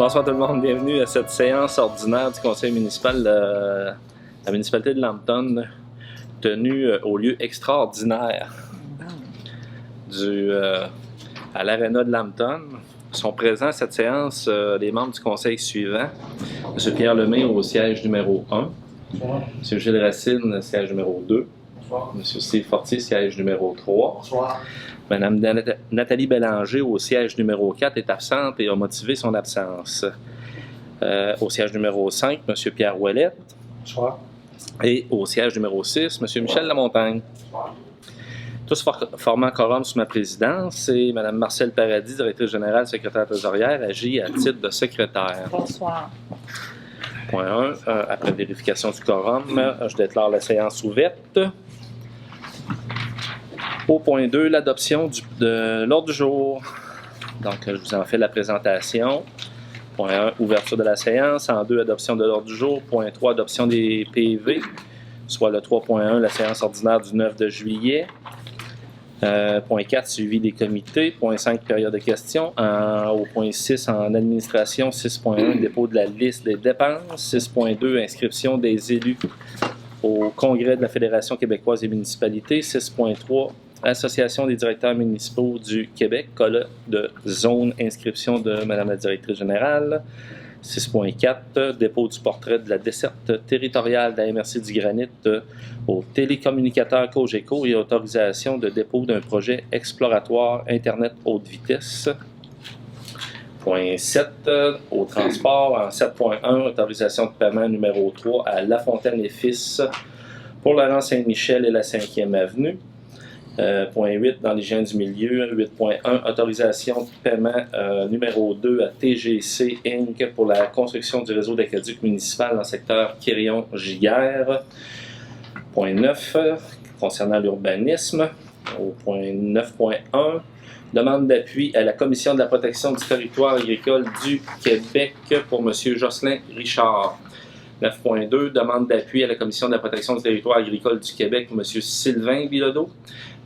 Bonsoir tout le monde, bienvenue à cette séance ordinaire du conseil municipal de la municipalité de Lambton, tenue au lieu extraordinaire à l'aréna de Lambton. Sont présents à cette séance les membres du conseil suivant: M. Pierre Lemay au siège numéro 1, M. Gilles Racine, siège numéro 2, bonsoir. M. Steve Fortier, siège numéro 3. Bonsoir. Mme Nathalie Bélanger au siège numéro 4 est absente et a motivé son absence. Au siège numéro 5, M. Pierre Ouellette. Bonsoir. Et au siège numéro 6, M. Michel Lamontagne. Bonsoir. Tous formant quorum sous ma présidence, et Mme Marcelle Paradis, directrice générale, secrétaire trésorière, agit à titre de secrétaire. Bonsoir. Point 1. Après vérification du quorum, je déclare la séance ouverte. Au point 2, l'adoption de l'ordre du jour. Donc, je vous en fais la présentation. Point 1, ouverture de la séance. En 2, adoption de l'ordre du jour. Point 3, adoption des PV, soit le 3.1, la séance ordinaire du 9 de juillet. Point 4, suivi des comités. Point 5, période de questions. Au point 6, en administration, 6.1, dépôt de la liste des dépenses. 6.2, inscription des élus au congrès de la Fédération québécoise des municipalités. 6.3, Association des directeurs municipaux du Québec, colloque de zone, inscription de Mme la directrice générale. 6.4, dépôt du portrait de la desserte territoriale de la MRC du Granit au télécommunicateur Cogeco et autorisation de dépôt d'un projet exploratoire Internet haute vitesse. Point 7, au transport. En 7.1, autorisation de paiement numéro 3 à La Fontaine et Fils pour la rang Saint-Michel et la 5e avenue. Point 8, dans l'hygiène du milieu. 8.1, autorisation de paiement numéro 2 à TGC Inc. pour la construction du réseau d'aqueduc municipal dans le secteur Quirion-Giguère. Point 9, concernant l'urbanisme. Au point 9.1, demande d'appui à la Commission de la protection du territoire agricole du Québec pour M. Jocelyn Richard. 9.2, demande d'appui à la Commission de la protection du territoire agricole du Québec pour M. Sylvain Bilodeau.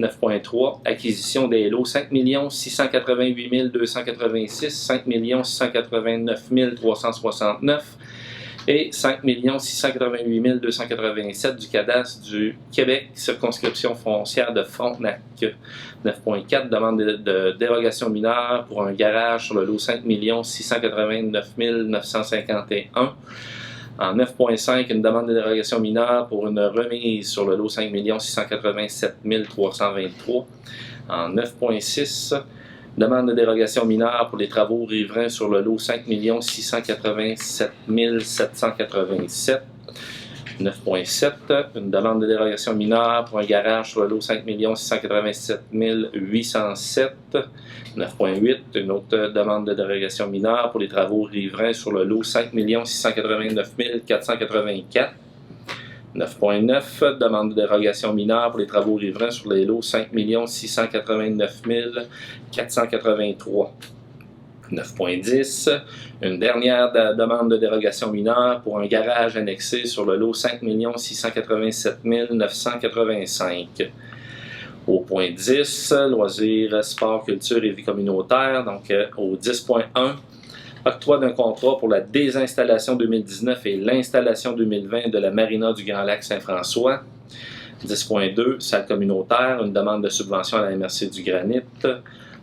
9.3, acquisition des lots 5 688 286, 5 689 369 et 5 688 287 du cadastre du Québec, circonscription foncière de Frontenac. 9.4, demande de dérogation mineure pour un garage sur le lot 5 689 951. En 9.5, une demande de dérogation mineure pour une remise sur le lot 5 687 323. En 9.6, demande de dérogation mineure pour les travaux riverains sur le lot 5 687 787. 9.7, une demande de dérogation mineure pour un garage sur le lot 5 687 807. 9.8, une autre demande de dérogation mineure pour les travaux riverains sur le lot 5 689 484. 9.9, demande de dérogation mineure pour les travaux riverains sur les lots 5 689 483. 9.10, une dernière demande de dérogation mineure pour un garage annexé sur le lot 5 687 985. Au point 10, loisirs, sport, culture et vie communautaire. Donc, au 10.1, octroi d'un contrat pour la désinstallation 2019 et l'installation 2020 de la marina du Grand Lac Saint-François. 10.2, salle communautaire, une demande de subvention à la MRC du Granit.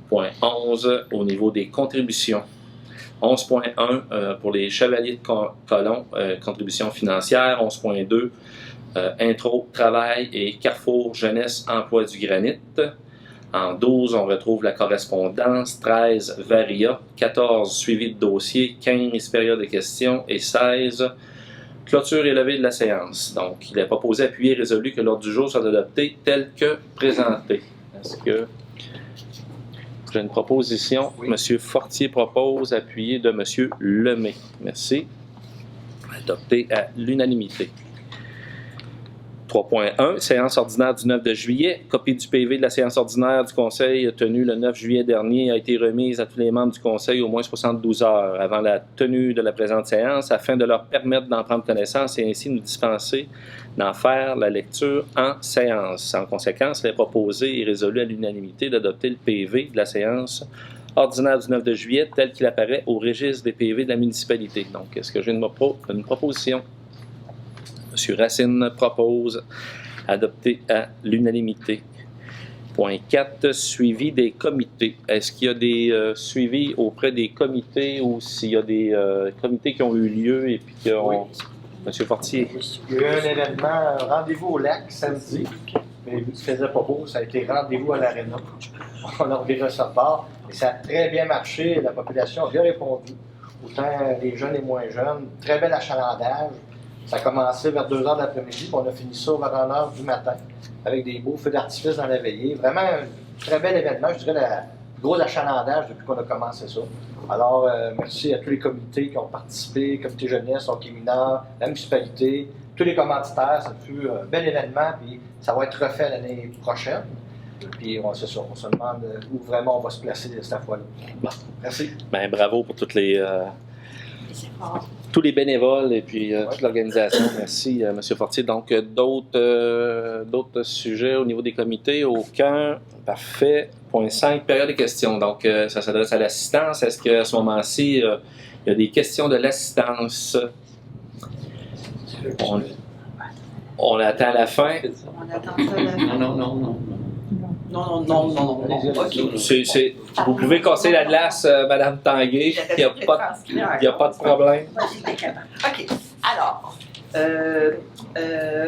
Point 11, au niveau des contributions. 11.1, pour les Chevaliers de Colomb, contribution financière. 11.2, intro, travail et Carrefour Jeunesse Emploi du Granit. En 12, on retrouve la correspondance. 13, Varia. 14, suivi de dossier. 15, période de questions. Et 16, clôture et levée de la séance. Donc, il est proposé, appuyé et résolu que l'ordre du jour soit adopté tel que présenté. Est-ce que j'ai une proposition? Oui. M. Fortier propose, appuyé de M. Lemay. Merci. Adopté à l'unanimité. 3.1, séance ordinaire du 9 de juillet. Copie du PV de la séance ordinaire du Conseil tenue le 9 juillet dernier a été remise à tous les membres du Conseil au moins 72 heures avant la tenue de la présente séance afin de leur permettre d'en prendre connaissance et ainsi nous dispenser d'en faire la lecture en séance. En conséquence, il est proposé et résolu à l'unanimité d'adopter le PV de la séance ordinaire du 9 de juillet tel qu'il apparaît au registre des PV de la municipalité. Donc, est-ce que j'ai une proposition? M. Racine propose adopter à l'unanimité. Point 4, suivi des comités. Est-ce qu'il y a des suivis auprès des comités ou s'il y a des comités qui ont eu lieu et puis qui ont... Oui. Monsieur Fortier. Il y a eu un événement, rendez-vous au lac samedi, mais vu qu'il ne faisait pas beau, ça a été rendez-vous à l'aréna. On a reviré ça de bord et ça a très bien marché. La population a bien répondu, autant les jeunes et moins jeunes. Très bel achalandage. Ça a commencé vers 2 h de l'après-midi, puis on a fini ça vers 1 h du matin, avec des beaux feux d'artifice dans la veillée. Vraiment un très bel événement, je dirais le gros achalandage depuis qu'on a commencé ça. Alors, merci à tous les comités qui ont participé, comité jeunesse, hockey mineur, la municipalité, tous les commanditaires. Ça fut un bel événement, puis ça va être refait l'année prochaine. Puis on se demande où vraiment on va se placer cette fois-là. Bon, merci. Ben, bravo pour toutes tous les bénévoles et puis toute l'organisation. Merci, M. Fortier. Donc, d'autres sujets au niveau des comités? Aucun. Parfait. Point 5, période des questions. Donc, ça s'adresse à l'assistance. Est-ce qu'à ce moment-ci, il y a des questions de l'assistance? On attend à la fin. On attend ça à la fin. Non. OK. Vous pouvez casser la glace, Mme Tanguay. Il n'y a pas de problème. OK. Alors,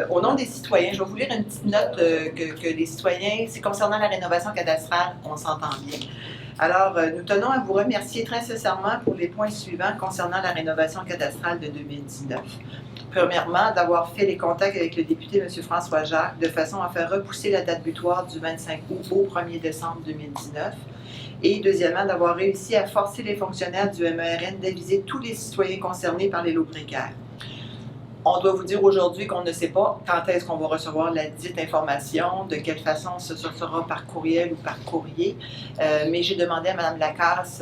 au nom des citoyens, je vais vous lire une petite note que les citoyens, c'est concernant la rénovation cadastrale, on s'entend bien. Alors, nous tenons à vous remercier très sincèrement pour les points suivants concernant la rénovation cadastrale de 2019. Premièrement, d'avoir fait les contacts avec le député M. François Jacques de façon à faire repousser la date butoir du 25 août au 1er décembre 2019. Et deuxièmement, d'avoir réussi à forcer les fonctionnaires du MERN d'aviser tous les citoyens concernés par les lots précaires. On doit vous dire aujourd'hui qu'on ne sait pas quand est-ce qu'on va recevoir la dite information, de quelle façon ce sera par courriel ou par courrier. Mais j'ai demandé à Mme Lacasse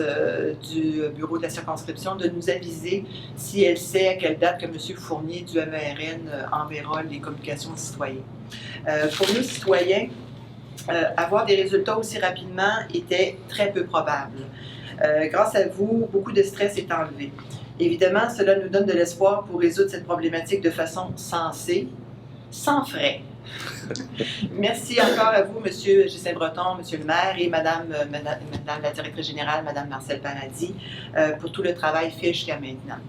du bureau de la circonscription de nous aviser si elle sait à quelle date que M. Fournier du MERN enverra les communications aux citoyens. Pour nous, citoyens, avoir des résultats aussi rapidement était très peu probable. Grâce à vous, beaucoup de stress est enlevé. Évidemment, cela nous donne de l'espoir pour résoudre cette problématique de façon sensée, sans frais. Merci encore à vous, M. Justin-Breton, M. le maire et Madame la directrice générale, Mme Marcelle Paradis, pour tout le travail fait jusqu'à maintenant.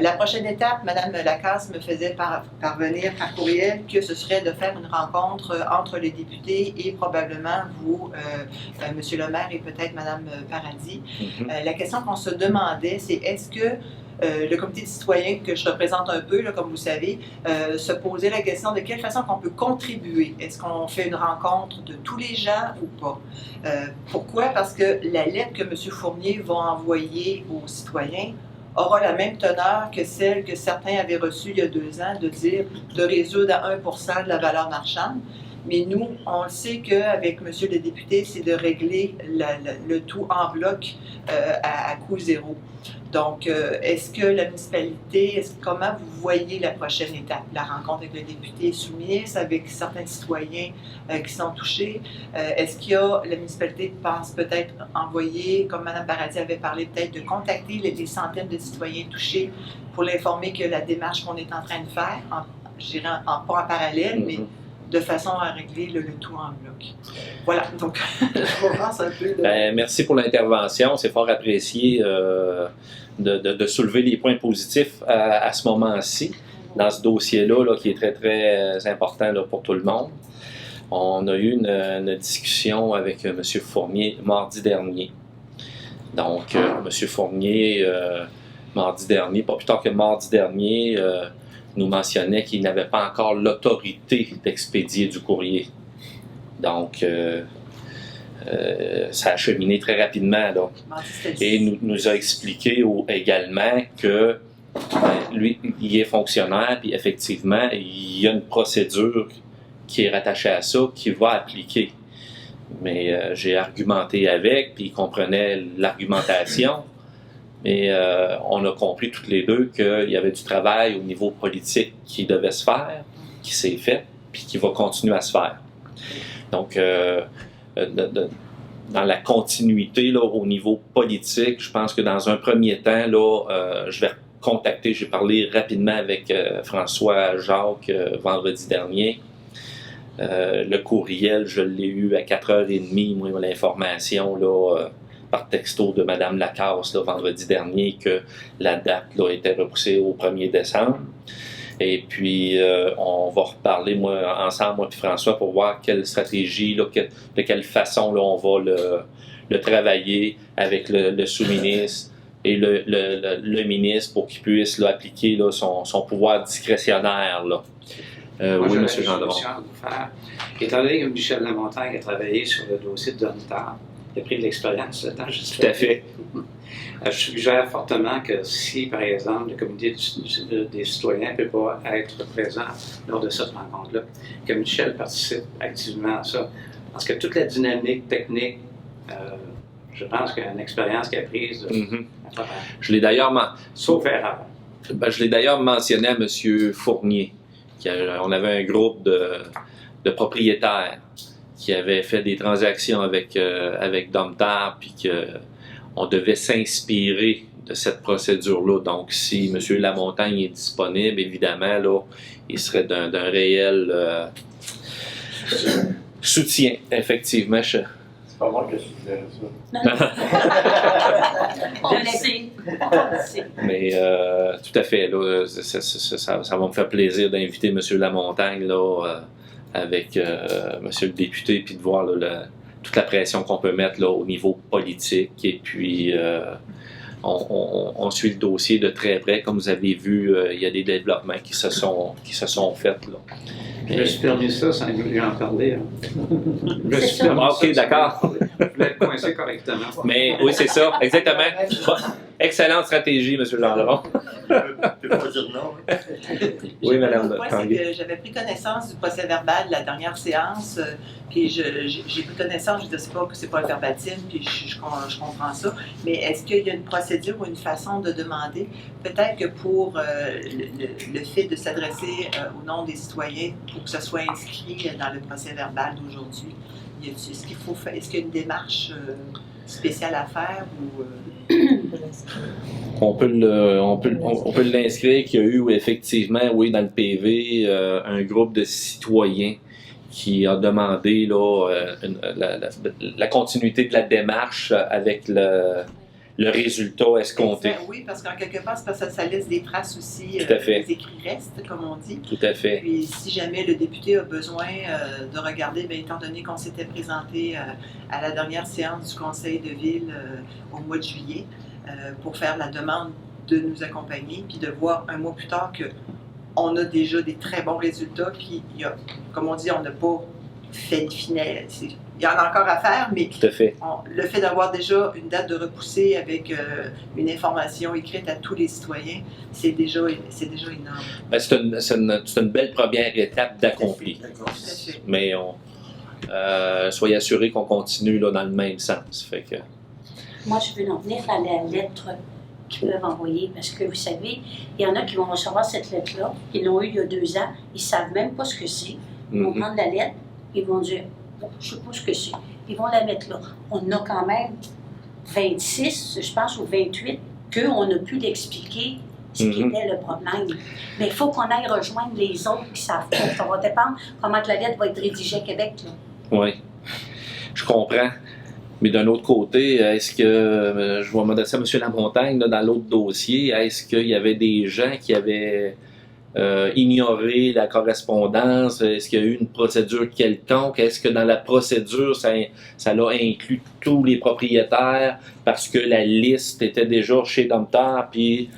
La prochaine étape, Mme Lacasse me faisait parvenir par courriel que ce serait de faire une rencontre entre les députés et probablement vous, M. le maire et peut-être Mme Paradis. La question qu'on se demandait, c'est est-ce que le comité de citoyens que je représente un peu, là, comme vous savez, se posait la question de quelle façon on peut contribuer. Est-ce qu'on fait une rencontre de tous les gens ou pas? Pourquoi? Parce que la lettre que M. Fournier va envoyer aux citoyens aura la même teneur que celle que certains avaient reçue il y a 2 ans, de dire de résoudre à 1% de la valeur marchande. Mais nous, on le sait qu'avec M. le député, c'est de régler le tout en bloc à coût zéro. Donc, est-ce que la municipalité, comment vous voyez la prochaine étape? La rencontre avec le député soumise, avec certains citoyens qui sont touchés. Est-ce qu'il y a, la municipalité pense peut-être envoyer, comme Mme Paradis avait parlé, peut-être de contacter les centaines de citoyens touchés pour l'informer que la démarche qu'on est en train de faire, je dirais pas en parallèle, mais de façon à régler le tout en bloc. Voilà, donc je vous pense un peu. Merci pour l'intervention, c'est fort apprécié de soulever les points positifs à ce moment-ci, dans ce dossier-là qui est très, très important là, pour tout le monde. On a eu une discussion avec M. Fournier mardi dernier. Donc, M. Fournier, mardi dernier, pas plus tard que mardi dernier, nous mentionnait qu'il n'avait pas encore l'autorité d'expédier du courrier. Donc, ça a cheminé très rapidement. Là. Et nous a expliqué également que lui, il est fonctionnaire, puis effectivement, il y a une procédure qui est rattachée à ça, qui va appliquer. Mais j'ai argumenté avec, puis il comprenait l'argumentation. Mais on a compris toutes les deux qu'il y avait du travail au niveau politique qui devait se faire, qui s'est fait, puis qui va continuer à se faire. Donc, dans la continuité là, au niveau politique, je pense que dans un premier temps, là, je vais contacter, j'ai parlé rapidement avec François Jacques vendredi dernier. Le courriel, je l'ai eu à 4h30, moi, l'information là, par texto de Mme Lacasse là, vendredi dernier que la date là, était repoussée au 1er décembre. Et puis, on va reparler ensemble, moi et François, pour voir quelle stratégie, là, de quelle façon là, on va le travailler avec le sous-ministre et le ministre pour qu'il puisse là, appliquer là, son pouvoir discrétionnaire. Là. Oui, M. Gendron. Étant donné que Michel Lamontagne a travaillé sur le dossier de Domtar, il a pris de l'expérience ce temps. Tout à fait. Je suggère fortement que si, par exemple, le comité des citoyens ne peut pas être présent lors de cette rencontre-là, que Michel participe activement à ça. Parce que toute la dynamique technique, je pense qu'il y a une expérience qu'il a prise. Je l'ai d'ailleurs sauf erreur. Je l'ai d'ailleurs mentionné à M. Fournier. On avait un groupe de propriétaires qui avaient fait des transactions avec Domtar, puis qu'on devait s'inspirer de cette procédure-là. Donc, si M. Lamontagne est disponible, évidemment, là, il serait d'un réel soutien, effectivement. C'est pas moi qui suggère ça. On le sait. Mais tout à fait, là, ça va me faire plaisir d'inviter M. Lamontagne là, avec M. le député, puis de voir là, toute la pression qu'on peut mettre là, au niveau politique. Et puis, on suit le dossier de très près. Comme vous avez vu, il y a des développements qui se sont faits. Là. Je me suis permis ça sans lui en parler. Hein. Je me suis permis ok, d'accord. Je voulais être coincé correctement. Mais oui, c'est ça, exactement. Bon, excellente stratégie, M. Gendron. Tu peux pas dire non. Oui, Mme Le point, c'est que j'avais pris connaissance du procès-verbal de la dernière séance, puis j'ai pris connaissance, je ne sais pas que c'est pas le verbatim, puis je comprends ça, mais est-ce qu'il y a une procédure ou une façon de demander, peut-être que pour le fait de s'adresser au nom des citoyens, pour que ce soit inscrit dans le procès-verbal d'aujourd'hui, est-ce qu'il y a une démarche spéciale à faire ou... On peut l'inscrire qu'il y a eu effectivement, oui, dans le PV, un groupe de citoyens qui a demandé là, la continuité de la démarche avec le résultat escompté. Oui, parce qu'en quelque part, c'est parce que ça laisse des traces aussi, Tout à fait. les écrits restent, comme on dit. Tout à fait. Puis si jamais le député a besoin de regarder, bien, étant donné qu'on s'était présenté à la dernière séance du conseil de ville au mois de juillet pour faire la demande de nous accompagner, puis de voir un mois plus tard qu'on a déjà des très bons résultats, puis il y a, comme on dit, on n'a pas fait le final. Il y en a encore à faire, mais tout à fait. Le fait d'avoir déjà une date de repoussée avec une information écrite à tous les citoyens, c'est déjà énorme. Ben, c'est une belle première étape d'accompli. Mais soyez assurés qu'on continue là, dans le même sens. Fait que... Moi, je veux en venir à la lettre qu'ils peuvent envoyer, parce que vous savez, il y en a qui vont recevoir cette lettre-là, ils l'ont eu il y a 2 ans, ils ne savent même pas ce que c'est. Ils vont prendre la lettre, ils vont dire, bon, je ne sais pas ce que c'est. Ils vont la mettre là. On a quand même 26, je pense, ou 28, qu'on a pu l'expliquer ce qui était le problème. Mais il faut qu'on aille rejoindre les autres qui savent pas. Ça va dépendre comment la lettre va être rédigée à Québec. Oui, je comprends. Mais d'un autre côté, est-ce que, je vais m'adresser à M. Lamontagne, là, dans l'autre dossier, est-ce qu'il y avait des gens qui avaient ignoré la correspondance? Est-ce qu'il y a eu une procédure quelconque? Est-ce que dans la procédure, ça l'a inclus tous les propriétaires parce que la liste était déjà chez Domtar, puis...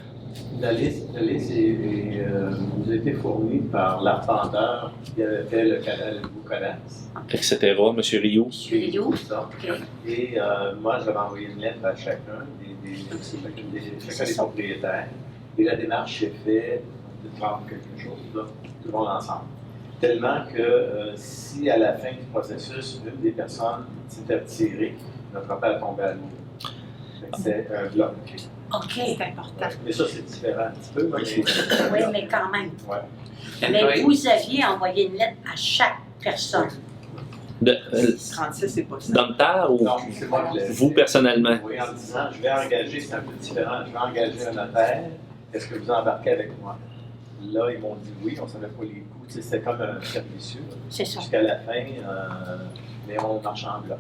La liste vous a été fournie par l'arpenteur qui avait fait le canal Bouconas. Etc., M. Rioux. Rioux. Et moi, j'avais envoyé une lettre à chacun des propriétaires. Et la démarche s'est faite de 30 quelque chose, là, tout le monde ensemble. Tellement que si à la fin du processus, une des personnes s'était retirée, notre appel tombait à l'eau. C'est un bloc. OK. C'est important. Mais ça, c'est différent un petit peu. Oui, mais quand même. Ouais. Mais vous aviez envoyé une lettre à chaque personne. 36, c'est pas ça. Domtar ou Non, c'est moi qui l'ai vous dit. personnellement? Oui, en disant, je vais engager, c'est un peu différent, je vais engager un notaire, est-ce que vous embarquez avec moi? Là, ils m'ont dit oui, on ne savait pas les coûts, tu sais, c'était comme un servicieux, C'est ça. jusqu'à la fin, mais on marche en bloc.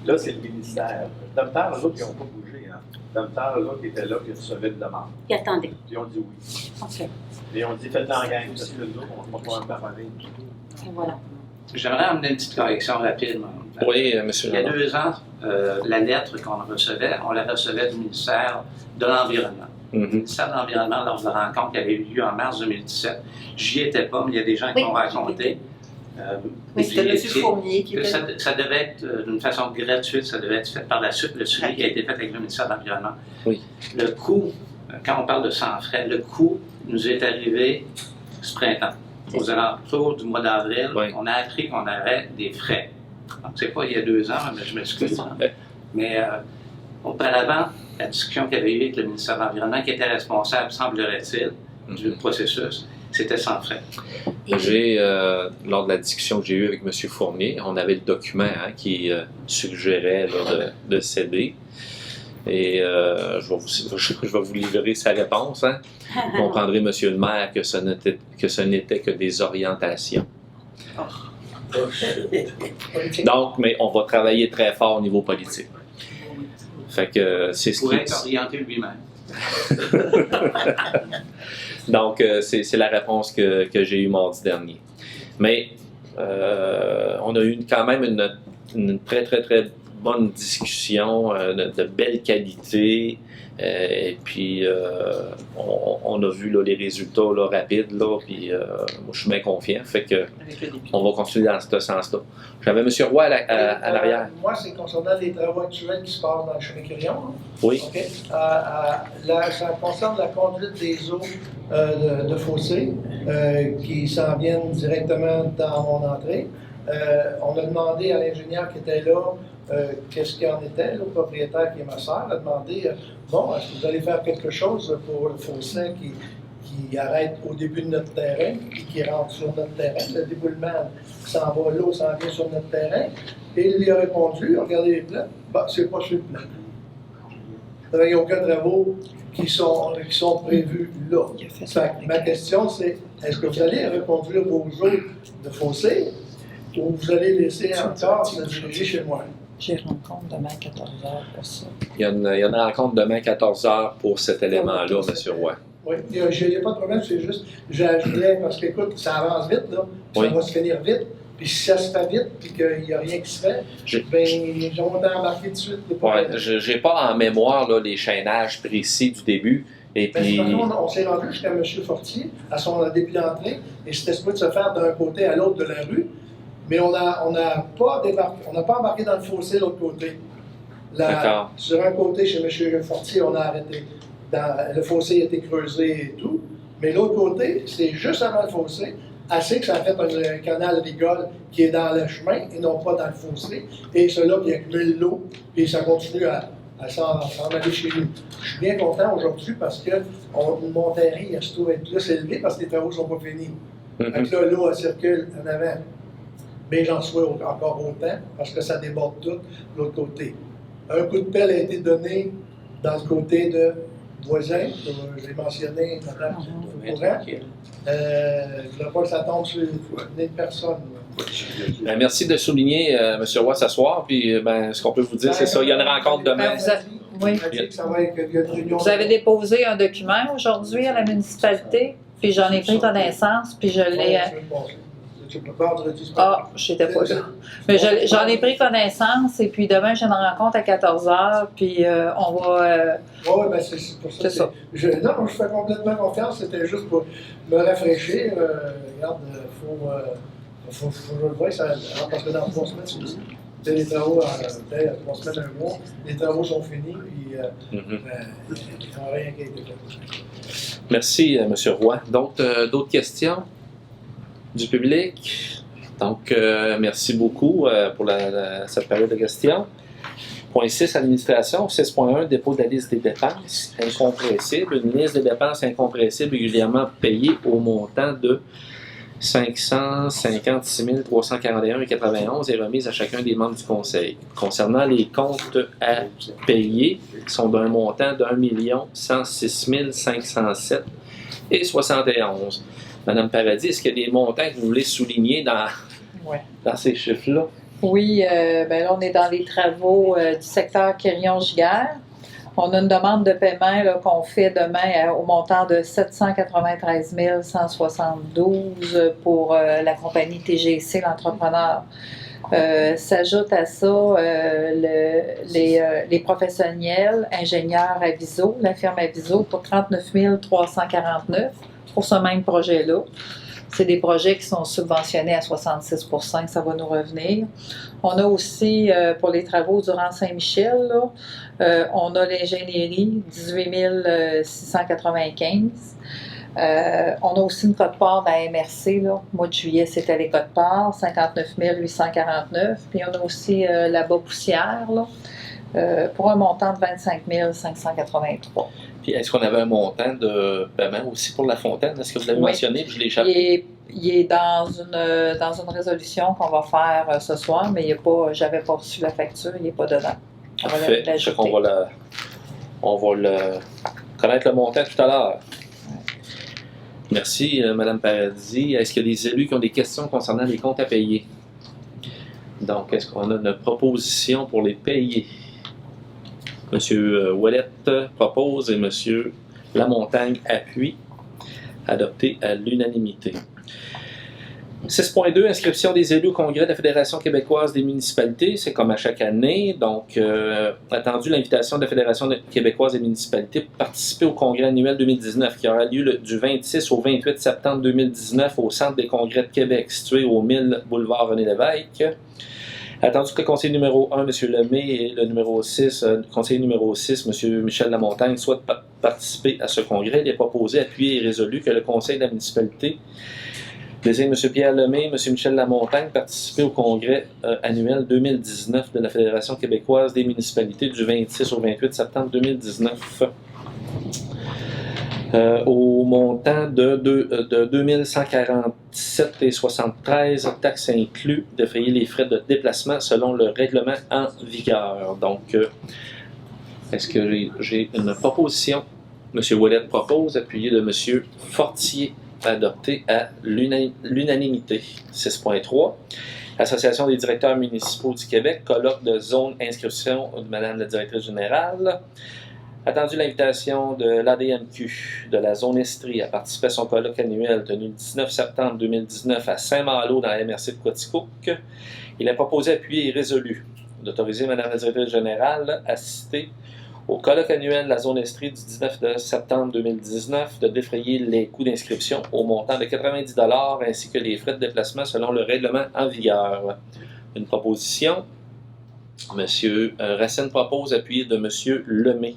Là, c'est le ministère. Domtar, l'autre, ils n'ont pas bougé. Hein. Domtar, l'autre, qui était là, qui recevait une demande. Puis attendez. Puis ils ont dit oui. OK. Et ils ont dit, faites-le en gang, parce que nous autres, on ne va pas en parler. Et voilà. J'aimerais amener une petite correction rapide. Oui, monsieur. Il y a 2 ans, la lettre qu'on recevait, on la recevait du ministère de l'Environnement. Le ministère de l'Environnement, lors de la rencontre qui avait eu lieu en mars 2017. J'y étais pas, mais il y a des gens qui Oui, m'ont raconté. Oui, c'était M. Fournier qui que était ça devait être d'une façon gratuite, ça devait être fait par la suite, le suivi qui a été fait avec le ministère de l'Environnement. Oui. Le coût, quand on parle de sans frais, le coût nous est arrivé ce printemps. Aux alentours du mois d'avril, Oui. on a appris qu'on avait des frais. Donc, c'est pas il y a 2 ans, mais je m'excuse. Mais auparavant, la discussion qu'il y avait eu avec le ministère de l'Environnement, qui était responsable, semblerait-il, du processus, c'était sans frais. J'ai, lors de la discussion que j'ai eue avec M. Fournier, on avait le document qui suggérait là, de céder. Et je vais vous livrer sa réponse. Hein. Vous comprendrez, M. le maire, que ce n'était que des orientations. Donc, mais on va travailler très fort au niveau politique. Fait que c'est ce Pour qui... être orienté lui-même. Donc, c'est la réponse que j'ai eue mardi dernier. Mais on a eu quand même une très, très, très bonne discussion de belle qualité. Et puis, on a vu là, les résultats là, rapides. Là, puis, moi, je suis bien confiant. Fait que avec le député. on va continuer dans ce sens-là. J'avais M. Roy à l'arrière. Moi, c'est concernant les travaux actuels qui se passent dans le chemin Quirion. Oui. OK. Là, ça concerne la conduite des eaux de fossé qui s'en viennent directement dans mon entrée. On a demandé à l'ingénieur qui était là qu'est-ce qu'il en était. Le propriétaire, qui est ma sœur, a demandé bon, est-ce que vous allez faire quelque chose pour le fossé qui arrête au début de notre terrain et qui rentre sur notre terrain. Le déboulement s'en va, l'eau s'en vient sur notre terrain. Et il lui a répondu, regardez les plans, bah, c'est pas sur le plan. Il n'y a aucun travaux qui sont prévus là. Fait que ma question, c'est, est-ce que vous allez reconduire vos eaux de fossé ou vous allez laisser encore se diriger chez moi? J'ai rencontre demain à 14h pour ça. Il y a une rencontre demain à 14h pour cet élément-là, M. Roy. Oui, il n'y a pas de problème, c'est juste, j'ajoutais, parce que, écoute, ça avance vite, là, Oui. ça va se finir vite, puis si ça se fait vite, puis qu'il n'y a rien qui se fait, ben, on va embarquer tout de suite. Ouais, je n'ai pas en mémoire là, les chaînages précis du début. Et Ben, puis, on s'est rendu jusqu'à M. Fortier, à son début d'entrée, et c'était supposé se faire d'un côté à l'autre de la rue, mais on n'a pas embarqué dans le fossé de l'autre côté. D'accord. Sur un côté, chez M. Fortier, on a arrêté. Le fossé a été creusé et tout. Mais l'autre côté, c'est juste avant le fossé, assez que ça a fait un canal rigole qui est dans le chemin et non pas dans le fossé. Et cela qui accumule l'eau, et ça continue à s'en aller chez nous. Je suis bien content aujourd'hui parce que mon terrain il se trouve être plus élevé parce que les travaux ne sont pas finis. Donc là, l'eau elle circule en avant. Mais j'en souhaite encore autant parce que ça déborde tout de l'autre côté. Un coup de pelle a été donné dans le côté de voisin, que j'ai mentionné madame au courant. Je ne voudrais pas que ça tombe sur une personne. ben, merci de souligner, M. Roy, ce soir. Puis, ben, ce qu'on peut vous dire, c'est ça. Il y a une rencontre demain. Oui. Vous avez déposé un document aujourd'hui à la municipalité, puis j'en ai pris connaissance, puis je l'ai. Ah, j'étais pas là. Mais j'en ai pris connaissance, et puis demain, j'ai une rencontre à 14h, puis on va. Oui, ben c'est pour ça. C'est ça. Non, je fais complètement confiance, c'était juste pour me rafraîchir. Regarde, faut que je le voie, parce que dans 3 semaines, c'est les travaux, 3 semaines, 1 mois, les travaux sont finis, puis il n'y a rien qui a été fait. Merci, M. Roy. D'autres questions du public? Donc, merci beaucoup pour cette période de questions. Point 6, administration. 6.1, dépôt de la liste des dépenses incompressibles. Une liste des dépenses incompressibles régulièrement payées au montant de 556 341,91 est remise à chacun des membres du Conseil. Concernant les comptes à payer, qui sont d'un montant d'1 106 507,71. Madame Paradis, est-ce qu'il y a des montants que vous voulez souligner dans ces chiffres-là? Oui, ben là, on est dans les travaux du secteur Quirion-Giguère. On a une demande de paiement qu'on fait demain au montant de 793 172 pour la compagnie TGC, l'entrepreneur. S'ajoute à ça les professionnels, ingénieurs Aviso, la firme Aviso, pour 39 349 pour ce même projet-là. C'est des projets qui sont subventionnés à 66 %, que ça va nous revenir. On a aussi, pour les travaux durant Saint-Michel, on a l'ingénierie, 18 695. On a aussi une cote-part de la MRC, là. Au mois de juillet, c'était les cotes-parts, 59 849. Puis on a aussi la bas-poussière, là, pour un montant de 25 583. Puis est-ce qu'on avait un montant de paiement aussi pour La Fontaine? Est-ce que vous l'avez mentionné? Je l'ai échappé. Il est dans une résolution qu'on va faire ce soir, mais j'avais pas reçu la facture, il n'est pas dedans. Parfait. On va connaître le montant tout à l'heure. Merci, Mme Paradis. Est-ce qu'il y a des élus qui ont des questions concernant les comptes à payer? Donc, est-ce qu'on a une proposition pour les payer? M. Ouellette propose et M. Lamontagne appuie, adopté à l'unanimité. 6.2, inscription des élus au Congrès de la Fédération québécoise des municipalités. C'est comme à chaque année. Donc, attendu l'invitation de la Fédération québécoise des municipalités pour participer au Congrès annuel 2019 qui aura lieu du 26 au 28 septembre 2019 au Centre des congrès de Québec, situé au 1000 boulevard René-Lévesque. Attendu que le conseiller numéro 1, M. Lemay, et le numéro 6, conseiller numéro 6, M. Michel Lamontagne, souhaitent participer à ce congrès. Il est proposé, appuyé et résolu que le conseil de la municipalité désigne M. Pierre Lemay et M. Michel Lamontagne participer au congrès annuel 2019 de la Fédération québécoise des municipalités du 26 au 28 septembre 2019. Au montant de 2147,73 taxes inclus, de payer les frais de déplacement selon le règlement en vigueur. Donc, est-ce que j'ai une proposition? M. Ouellette propose, appuyé de M. Fortier, adopté à l'unanimité. 6.3. Association des directeurs municipaux du Québec, colloque de zone inscription de Mme la directrice générale. Attendu l'invitation de l'ADMQ de la zone Estrie à participer à son colloque annuel tenu le 19 septembre 2019 à Saint-Malo dans la MRC de Quaticook. Il est proposé, appuyé et résolu d'autoriser Mme la directrice générale à assister au colloque annuel de la zone Estrie du 19 septembre 2019 de défrayer les coûts d'inscription au montant de 90 $ ainsi que les frais de déplacement selon le règlement en vigueur. Une proposition. M. Racine propose, appuyé de M. Lemay.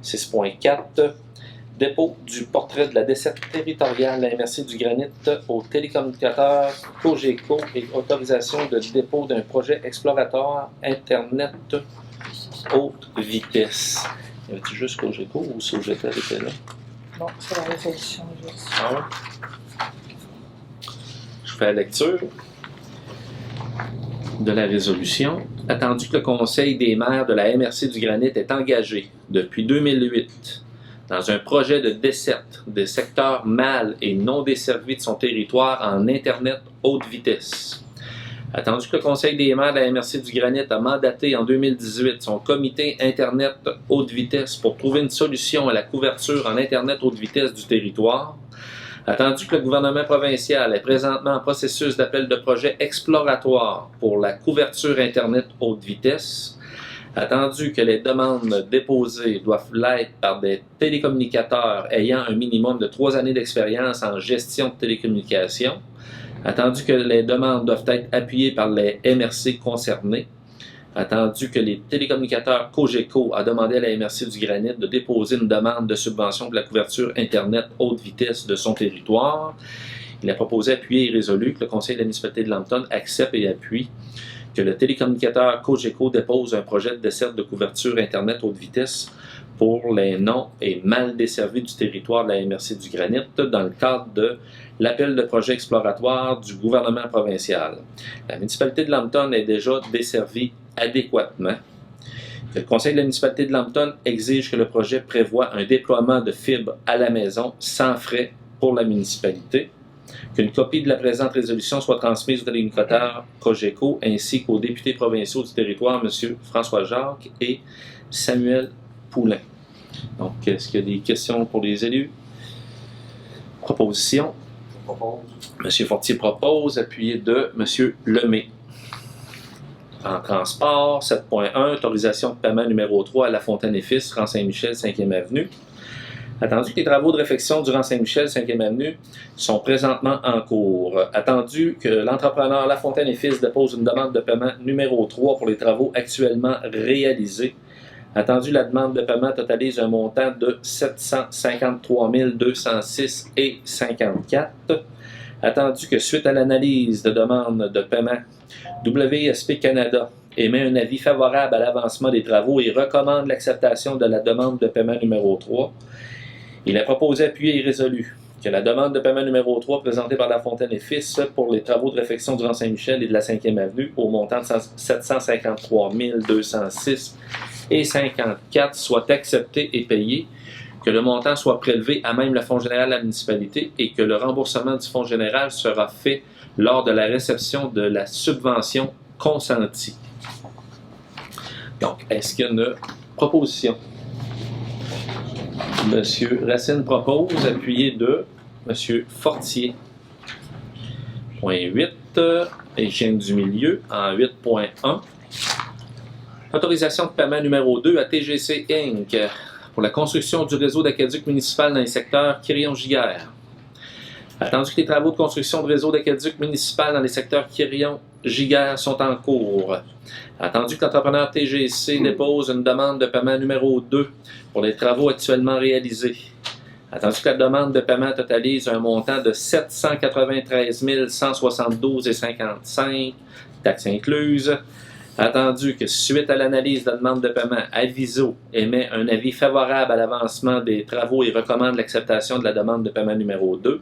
6.4. Dépôt du portrait de la desserte territoriale de la MRC du Granit au télécommunicateur Cogeco et autorisation de dépôt d'un projet exploratoire Internet haute vitesse. Y avait-il juste Cogeco ou Sogecel était là? Non, c'est la résolution juste. Ah ouais. Je fais la lecture de la résolution. Attendu que le Conseil des maires de la MRC du Granit est engagé depuis 2008 dans un projet de desserte des secteurs mal et non desservis de son territoire en Internet haute vitesse. Attendu que le Conseil des maires de la MRC du Granit a mandaté en 2018 son comité Internet haute vitesse pour trouver une solution à la couverture en Internet haute vitesse du territoire. Attendu que le gouvernement provincial est présentement en processus d'appel de projet exploratoire pour la couverture Internet haute vitesse. Attendu que les demandes déposées doivent l'être par des télécommunicateurs ayant un minimum de 3 années d'expérience en gestion de télécommunications. Attendu que les demandes doivent être appuyées par les MRC concernés. Attendu que les télécommunicateurs Cogeco a demandé à la MRC du Granit de déposer une demande de subvention pour la couverture Internet haute vitesse de son territoire. Il a proposé, appuyé et résolu que le conseil de la municipalité de Lambton accepte et appuie que le télécommunicateur Cogeco dépose un projet de desserte de couverture Internet haute vitesse pour les non et mal desservis du territoire de la MRC du Granit dans le cadre de l'appel de projet exploratoire du gouvernement provincial. La municipalité de Lambton est déjà desservie adéquatement. Le conseil de la municipalité de Lambton exige que le projet prévoit un déploiement de fibres à la maison sans frais pour la municipalité, qu'une copie de la présente résolution soit transmise au télécommunicateur Cogeco ainsi qu'aux députés provinciaux du territoire, M. François Jacques et Samuel Poulain. Donc, est-ce qu'il y a des questions pour les élus? Proposition. Je propose. M. Fortier propose, appuyé de M. Lemay. En transport, 7.1, autorisation de paiement numéro 3 à La Fontaine et Fils, rang Saint-Michel, 5e Avenue. Attendu que les travaux de réfection du rang Saint-Michel, 5e Avenue, sont présentement en cours. Attendu que l'entrepreneur La Fontaine et Fils dépose une demande de paiement numéro 3 pour les travaux actuellement réalisés. Attendu, la demande de paiement totalise un montant de 753 206,54 $. Attendu que suite à l'analyse de demande de paiement, WSP Canada émet un avis favorable à l'avancement des travaux et recommande l'acceptation de la demande de paiement numéro 3. Il est proposé, appuyé et résolu que la demande de paiement numéro 3 présentée par La Fontaine et Fils pour les travaux de réfection du rang Saint-Michel et de la 5e Avenue au montant de 753 206,54 $ soit acceptée et payée, que le montant soit prélevé à même le Fonds général de la municipalité et que le remboursement du Fonds général sera fait lors de la réception de la subvention consentie. Donc, est-ce qu'il y a une proposition? Monsieur Racine propose, appuyé de Monsieur Fortier. Point 8, hygiène du milieu, en 8.1. Autorisation de paiement numéro 2 à TGC Inc. pour la construction du réseau d'aqueduc municipal dans les secteurs Quirion-Giguère. Attendu que les travaux de construction de réseau d'aqueduc municipal dans les secteurs Quirion-Giguère sont en cours. Attendu que l'entrepreneur TGC dépose une demande de paiement numéro 2 pour les travaux actuellement réalisés. Attendu que la demande de paiement totalise un montant de 793 172,55 $, taxes incluses. Attendu que suite à l'analyse de la demande de paiement, Aviso émet un avis favorable à l'avancement des travaux et recommande l'acceptation de la demande de paiement numéro 2.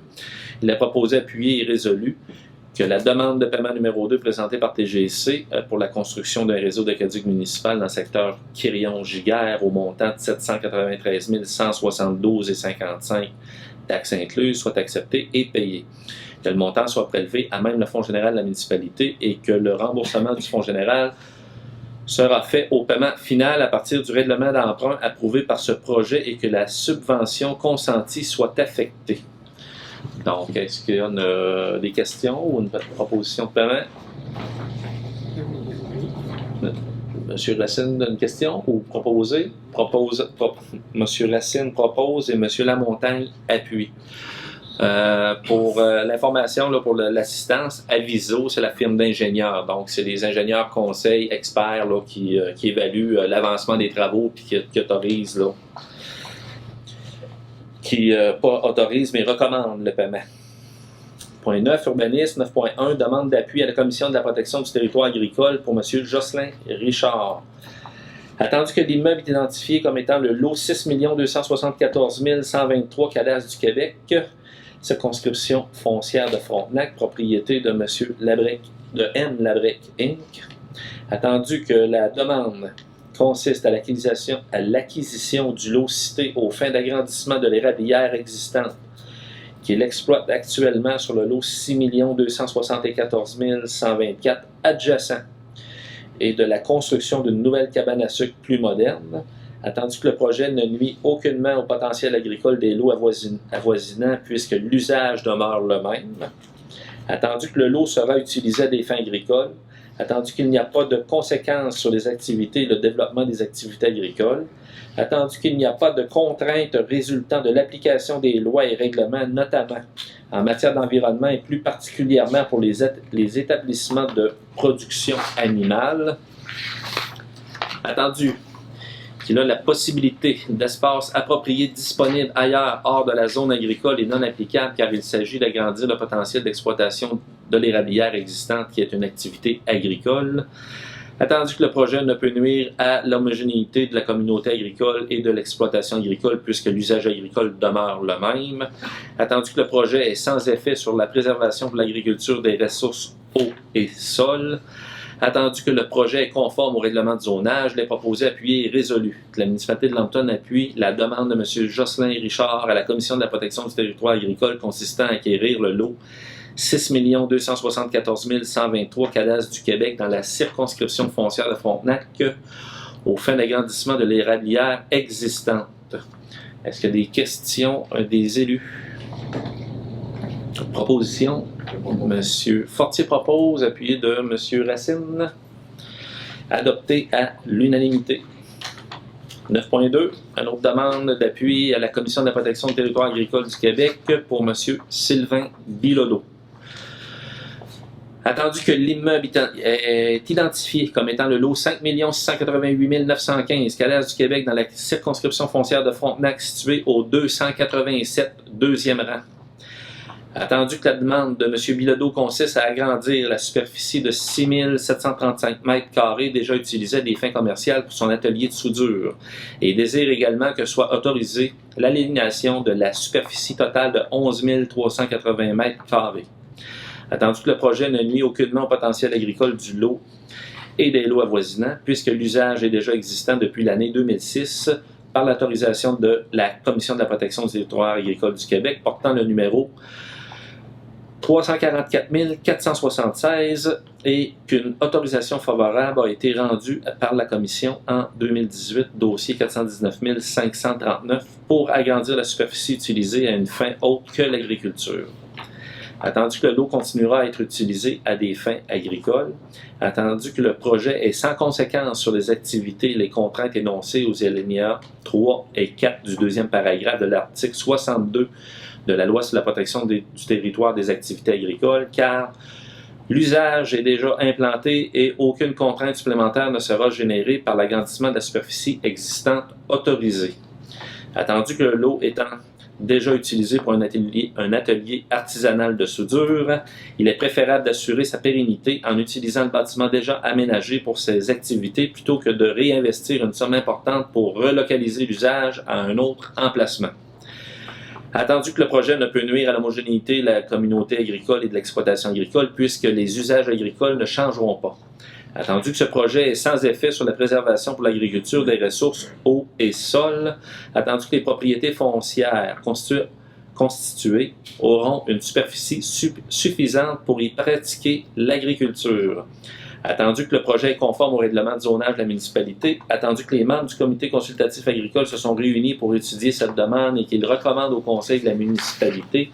Il est proposé, appuyé et résolu que la demande de paiement numéro 2 présentée par TGC pour la construction d'un réseau d'aqueduc municipal dans le secteur Quirion-Giguère au montant de 793 172,55 $, taxes incluses, soit acceptée et payée. Que le montant soit prélevé à même le Fonds général de la municipalité et que le remboursement du Fonds général sera fait au paiement final à partir du règlement d'emprunt approuvé par ce projet et que la subvention consentie soit affectée. Donc, est-ce qu'il y a des questions ou une proposition de paiement? Monsieur Racine a une question ou proposer? Monsieur Racine propose et Monsieur Lamontagne appuie. Pour l'information, pour l'assistance, Aviso, c'est la firme d'ingénieurs. Donc, c'est des ingénieurs conseils, experts là, qui évaluent l'avancement des travaux et qui autorisent, là, pas autorisent, mais recommandent le paiement. Point 9, urbanisme, 9.1, demande d'appui à la Commission de la protection du territoire agricole pour M. Jocelyn Richard. Attendu que l'immeuble est identifié comme étant le lot 6 274 123 cadastre du Québec, circonscription foncière de Frontenac, propriété de M. Labrec, de N. Labrec Inc. Attendu que la demande consiste à l'acquisition du lot cité aux fins d'agrandissement de l'érablière existante, qu'il exploite actuellement sur le lot 6 274 124 adjacent, et de la construction d'une nouvelle cabane à sucre plus moderne, attendu que le projet ne nuit aucunement au potentiel agricole des lots avoisinants puisque l'usage demeure le même, attendu que le lot sera utilisé à des fins agricoles, attendu qu'il n'y a pas de conséquences sur les activités et le développement des activités agricoles, attendu qu'il n'y a pas de contraintes résultant de l'application des lois et règlements, notamment en matière d'environnement et plus particulièrement pour les établissements de production animale, attendu qu'il a la possibilité d'espaces appropriés disponibles ailleurs hors de la zone agricole et non applicables car il s'agit d'agrandir le potentiel d'exploitation de l'érablière existante qui est une activité agricole. Attendu que le projet ne peut nuire à l'homogénéité de la communauté agricole et de l'exploitation agricole puisque l'usage agricole demeure le même. Attendu que le projet est sans effet sur la préservation de l'agriculture des ressources eau et sol. Attendu que le projet est conforme au règlement de zonage, les proposés appuyés et résolus. Que la municipalité de Lambton appuie la demande de M. Jocelyn Richard à la Commission de la protection du territoire agricole consistant à acquérir le lot 6 274 123 cadastres du Québec dans la circonscription foncière de Frontenac aux fins d'agrandissement de l'érablière existante. Est-ce qu'il y a des questions des élus? Proposition. M. Fortier propose, appuyé de M. Racine, adopté à l'unanimité. 9.2, une autre demande d'appui à la Commission de la protection du territoire agricole du Québec pour M. Sylvain Bilodeau. Attendu que l'immeuble est identifié comme étant le lot 5 688 915 cadastres du Québec dans la circonscription foncière de Frontenac située au 287 deuxième rang. Attendu que la demande de M. Bilodeau consiste à agrandir la superficie de 6 735 m² déjà utilisée à des fins commerciales pour son atelier de soudure et désire également que soit autorisée l'aliénation de la superficie totale de 11 380 m². Attendu que le projet ne nuit aucunement au potentiel agricole du lot et des lots avoisinants, puisque l'usage est déjà existant depuis l'année 2006 par l'autorisation de la Commission de la protection du territoire agricole du Québec portant le numéro 344 476 et qu'une autorisation favorable a été rendue par la Commission en 2018, dossier 419 539, pour agrandir la superficie utilisée à une fin autre que l'agriculture. Attendu que l'eau continuera à être utilisée à des fins agricoles, attendu que le projet est sans conséquence sur les activités et les contraintes énoncées aux alinéas 3 et 4 du deuxième paragraphe de l'article 62 de la Loi sur la protection du territoire des activités agricoles, car l'usage est déjà implanté et aucune contrainte supplémentaire ne sera générée par l'agrandissement de la superficie existante autorisée. Attendu que l'eau étant déjà utilisé pour un atelier artisanal de soudure, il est préférable d'assurer sa pérennité en utilisant le bâtiment déjà aménagé pour ces activités plutôt que de réinvestir une somme importante pour relocaliser l'usage à un autre emplacement. Attendu que le projet ne peut nuire à l'homogénéité de la communauté agricole et de l'exploitation agricole puisque les usages agricoles ne changeront pas. Attendu que ce projet est sans effet sur la préservation pour l'agriculture des ressources eau et sol, attendu que les propriétés foncières constituées auront une superficie suffisante pour y pratiquer l'agriculture, attendu que le projet est conforme au règlement de zonage de la municipalité, attendu que les membres du comité consultatif agricole se sont réunis pour étudier cette demande et qu'ils recommandent au conseil de la municipalité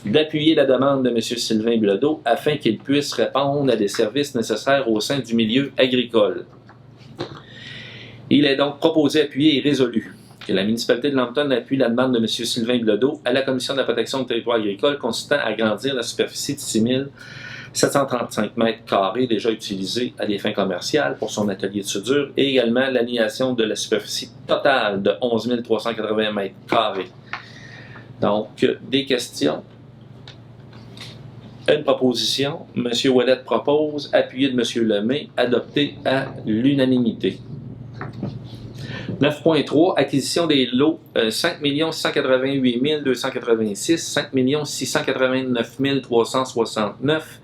d'appuyer la demande de M. Sylvain Bilodeau afin qu'il puisse répondre à des services nécessaires au sein du milieu agricole. Il est donc proposé, appuyé et résolu que la municipalité de Lambton appuie la demande de M. Sylvain Bilodeau à la Commission de la protection du territoire agricole consistant à agrandir la superficie de 6 735 m² déjà utilisée à des fins commerciales pour son atelier de soudure et également l'annihilation de la superficie totale de 11 380 m². Donc, des questions. Une proposition. M. Ouellet propose, appuyé de M. Lemay, adopté à l'unanimité. 9.3, acquisition des lots 5 688 286, 5 689 369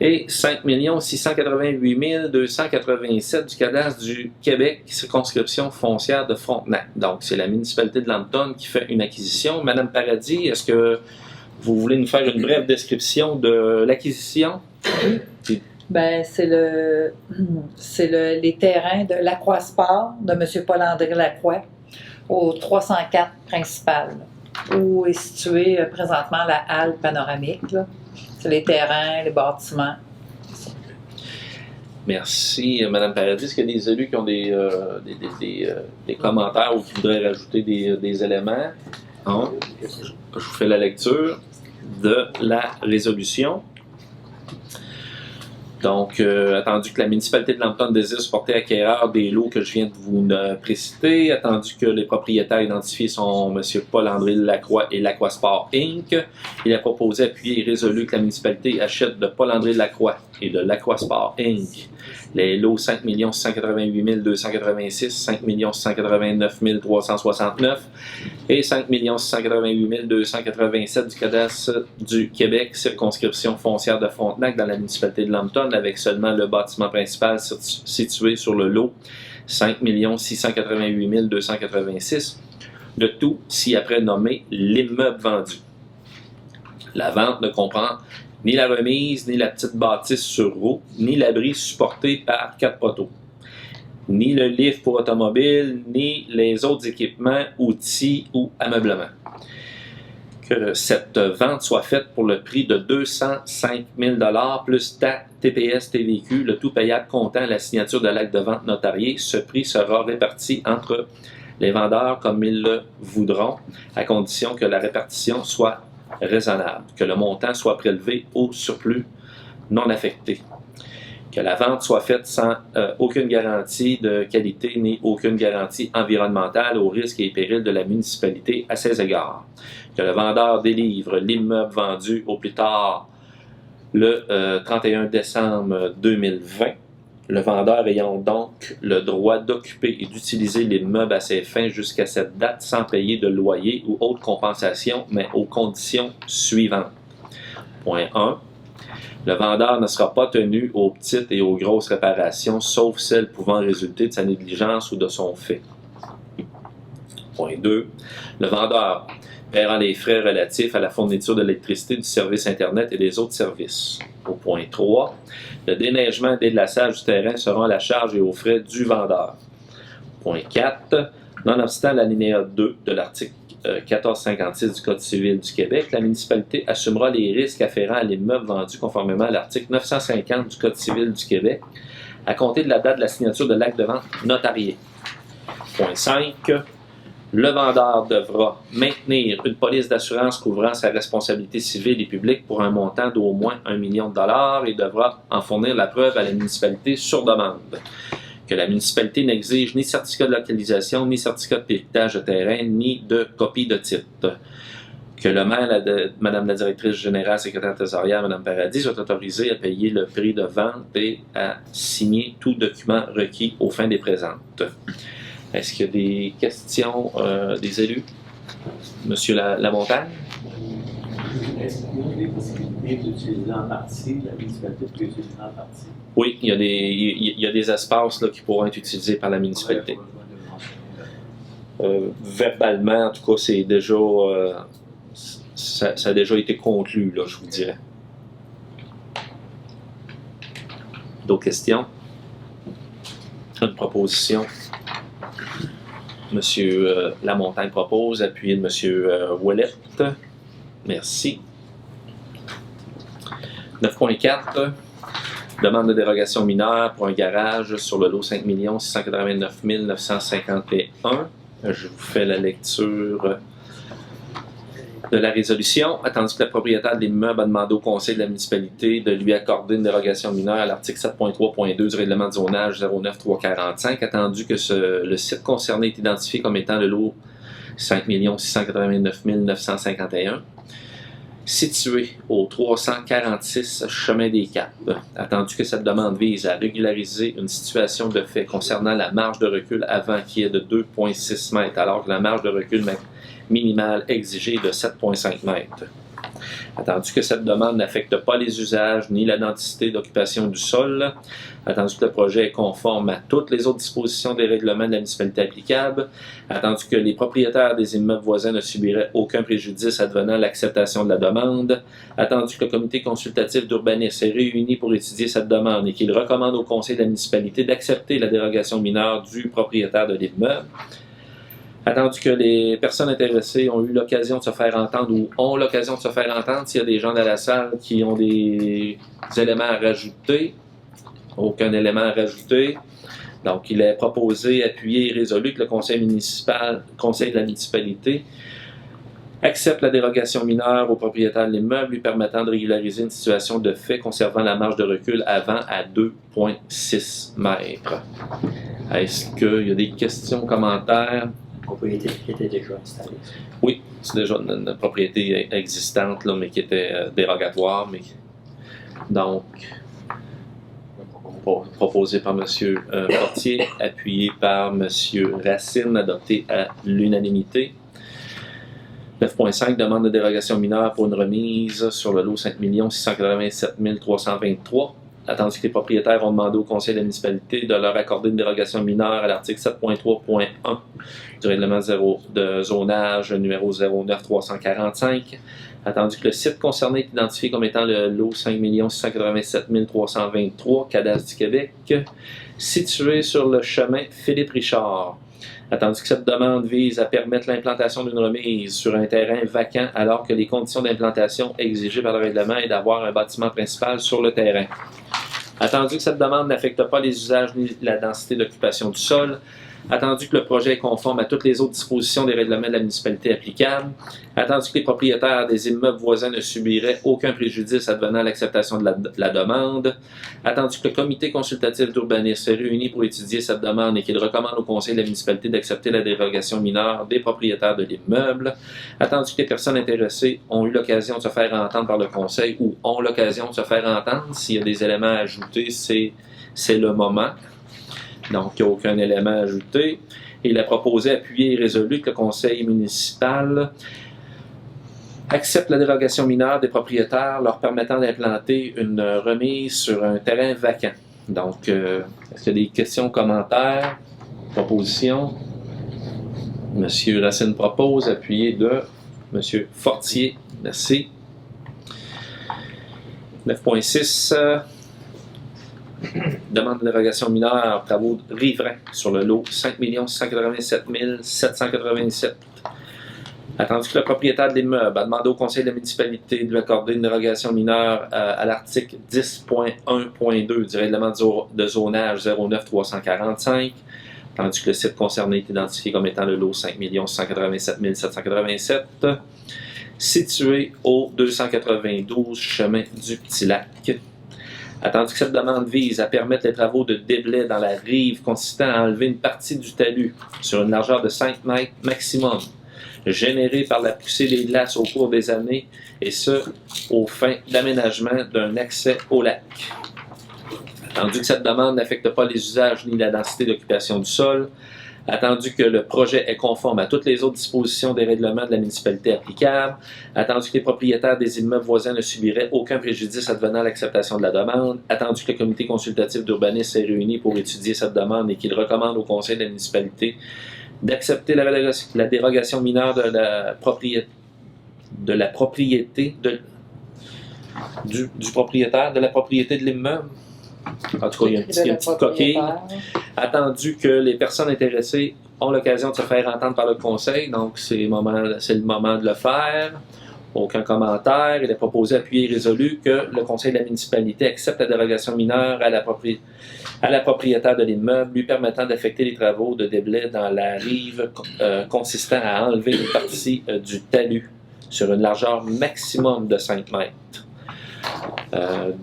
et 5 688 287 du cadastre du Québec, circonscription foncière de Frontenac. Donc, c'est la municipalité de Lambton qui fait une acquisition. Madame Paradis, est-ce que vous voulez nous faire une brève description de l'acquisition? Ben, c'est les terrains de Lacroix Sport de M. Paul-André Lacroix au 304 principal, où est située présentement la halle panoramique. Là. C'est les terrains, les bâtiments. Merci, Mme Paradis. Est-ce qu'il y a des élus qui ont des commentaires ou qui voudraient rajouter des éléments? Non. Je vous fais la lecture de la résolution. Donc, attendu que la municipalité de Lambton désire supporter acquéreur des lots que je viens de vous préciter, attendu que les propriétaires identifiés sont M. Paul-André Lacroix et l'Aquasport Inc., il a proposé, appuyé et résolu que la municipalité achète de Paul-André Lacroix et de l'Aquasport Inc. les lots 5 688 286, 5 689 369 et 5 688 287 du cadastre du Québec, circonscription foncière de Frontenac dans la municipalité de Lambton, avec seulement le bâtiment principal situé sur le lot 5 688 286, le tout ci-après nommé l'immeuble vendu. La vente ne comprend ni la remise, ni la petite bâtisse sur roue, ni l'abri supporté par 4 poteaux, ni le lift pour automobile, ni les autres équipements, outils ou ameublements. Que cette vente soit faite pour le prix de 205 000 $ plus TPS TVQ, le tout payable comptant la signature de l'acte de vente notarié. Ce prix sera réparti entre les vendeurs comme ils le voudront, à condition que la répartition soit raisonnable, que le montant soit prélevé au surplus non affecté, que la vente soit faite sans aucune garantie de qualité ni aucune garantie environnementale au risque et péril de la municipalité à ses égards, que le vendeur délivre l'immeuble vendu au plus tard le 31 décembre 2020, le vendeur ayant donc le droit d'occuper et d'utiliser l'immeuble à ses fins jusqu'à cette date sans payer de loyer ou autre compensation, mais aux conditions suivantes. Point 1. Le vendeur ne sera pas tenu aux petites et aux grosses réparations, sauf celles pouvant résulter de sa négligence ou de son fait. Point 2. Le vendeur paiera les frais relatifs à la fourniture de l'électricité, du service Internet et des autres services. Au point 3, le déneigement et déglaçage du terrain seront à la charge et aux frais du vendeur. Point 4, nonobstant l'alinéa 2 de l'article 1456 du Code civil du Québec, la municipalité assumera les risques afférents à l'immeuble vendu conformément à l'article 950 du Code civil du Québec, à compter de la date de la signature de l'acte de vente notarié. Point 5, le vendeur devra maintenir une police d'assurance couvrant sa responsabilité civile et publique pour un montant d'au moins 1 million de $ et devra en fournir la preuve à la municipalité sur demande. Que la municipalité n'exige ni certificat de localisation, ni certificat de pilotage de terrain, ni de copie de titre. Que le maire, Madame la directrice générale, secrétaire trésorière, Madame Paradis, soit autorisée à payer le prix de vente et à signer tout document requis aux fins des présentes. Est-ce qu'il y a des questions des élus? Monsieur Lamontagne? Est-ce qu'il y a des possibilités d'utiliser en partie, la municipalité peut utiliser en partie? Oui, il y a des espaces là, qui pourront être utilisés par la municipalité. Verbalement, en tout cas, c'est déjà, ça a déjà été conclu, là, je vous dirais. D'autres questions? Une proposition? Monsieur Lamontagne propose, appuyé de Monsieur Ouellette. Merci. 9.4. Demande de dérogation mineure pour un garage sur le lot 5 689 951. Je vous fais la lecture de la résolution. Attendu que le propriétaire de l'immeuble a demandé au conseil de la municipalité de lui accorder une dérogation mineure à l'article 7.3.2 du règlement de zonage 09345, attendu que le site concerné est identifié comme étant le lot 5 689 951, situé au 346 chemin des Caps, attendu que cette demande vise à régulariser une situation de fait concernant la marge de recul avant qui est de 2,6 mètres, alors que la marge de recul minimale exigée est de 7,5 mètres. Attendu que cette demande n'affecte pas les usages ni la densité d'occupation du sol, attendu que le projet est conforme à toutes les autres dispositions des règlements de la municipalité applicables, attendu que les propriétaires des immeubles voisins ne subiraient aucun préjudice advenant l'acceptation de la demande, attendu que le comité consultatif d'urbanisme est réuni pour étudier cette demande et qu'il recommande au conseil de la municipalité d'accepter la dérogation mineure du propriétaire de l'immeuble, attendu que les personnes intéressées ont eu l'occasion de se faire entendre ou ont l'occasion de se faire entendre, s'il y a des gens dans la salle qui ont des éléments à rajouter, aucun élément à rajouter. Donc, il est proposé, appuyé et résolu que le conseil de la municipalité accepte la dérogation mineure au propriétaire de l'immeuble lui permettant de régulariser une situation de fait conservant la marge de recul avant à 2,6 mètres. Est-ce qu'il y a des questions, commentaires? Propriété qui était déjà installée. Oui, c'est déjà une propriété existante, là, mais qui était dérogatoire. Donc, proposé par M. Fortier, appuyé par M. Racine, adopté à l'unanimité. 9.5, demande de dérogation mineure pour une remise sur le lot 5 687 323. Attendu que les propriétaires ont demandé au conseil de la municipalité de leur accorder une dérogation mineure à l'article 7.3.1 du règlement de zonage numéro 09345. Attendu que le site concerné est identifié comme étant le lot 5 687 323, Cadastre du Québec, situé sur le chemin Philippe-Richard. Attendu que cette demande vise à permettre l'implantation d'une remise sur un terrain vacant alors que les conditions d'implantation exigées par le règlement est d'avoir un bâtiment principal sur le terrain. Attendu que cette demande n'affecte pas les usages ni la densité d'occupation du sol. Attendu que le projet est conforme à toutes les autres dispositions des règlements de la municipalité applicables. Attendu que les propriétaires des immeubles voisins ne subiraient aucun préjudice advenant à l'acceptation de la demande. Attendu que le comité consultatif d'urbanisme est réuni pour étudier cette demande et qu'il recommande au conseil de la municipalité d'accepter la dérogation mineure des propriétaires de l'immeuble. Attendu que les personnes intéressées ont eu l'occasion de se faire entendre par le conseil ou ont l'occasion de se faire entendre. S'il y a des éléments à ajouter, c'est le moment. Donc, il n'y a aucun élément ajouté. Il a proposé, appuyé et résolu que le conseil municipal accepte la dérogation mineure des propriétaires leur permettant d'implanter une remise sur un terrain vacant. Donc, est-ce qu'il y a des questions, commentaires, propositions? Monsieur Racine propose, appuyé de Monsieur Fortier. Merci. 9.6. Demande de dérogation mineure, travaux riverains sur le lot 5 687 787. Attendu que le propriétaire de l'immeuble a demandé au conseil de la municipalité de lui accorder une dérogation mineure à l'article 10.1.2 du règlement de zonage 09345, attendu que le site concerné est identifié comme étant le lot 5 687 787, situé au 292 chemin du Petit Lac. Attendu que cette demande vise à permettre les travaux de déblai dans la rive consistant à enlever une partie du talus sur une largeur de 5 mètres maximum, générée par la poussée des glaces au cours des années, et ce, aux fins d'aménagement d'un accès au lac. Attendu que cette demande n'affecte pas les usages ni la densité d'occupation du sol, attendu que le projet est conforme à toutes les autres dispositions des règlements de la municipalité applicables, attendu que les propriétaires des immeubles voisins ne subiraient aucun préjudice advenant à l'acceptation de la demande, attendu que le comité consultatif d'urbanisme est réuni pour étudier cette demande et qu'il recommande au conseil de la municipalité d'accepter la dérogation mineure de la propriété du propriétaire de la propriété de l'immeuble. En tout cas, il y a une petite coquille. Attendu que les personnes intéressées ont l'occasion de se faire entendre par le conseil, donc c'est le moment de le faire. Aucun commentaire. Il est proposé, appuyé et résolu que le conseil de la municipalité accepte la dérogation mineure à la propriétaire de l'immeuble, lui permettant d'effectuer les travaux de déblai dans la rive consistant à enlever une partie du talus sur une largeur maximum de 5 mètres.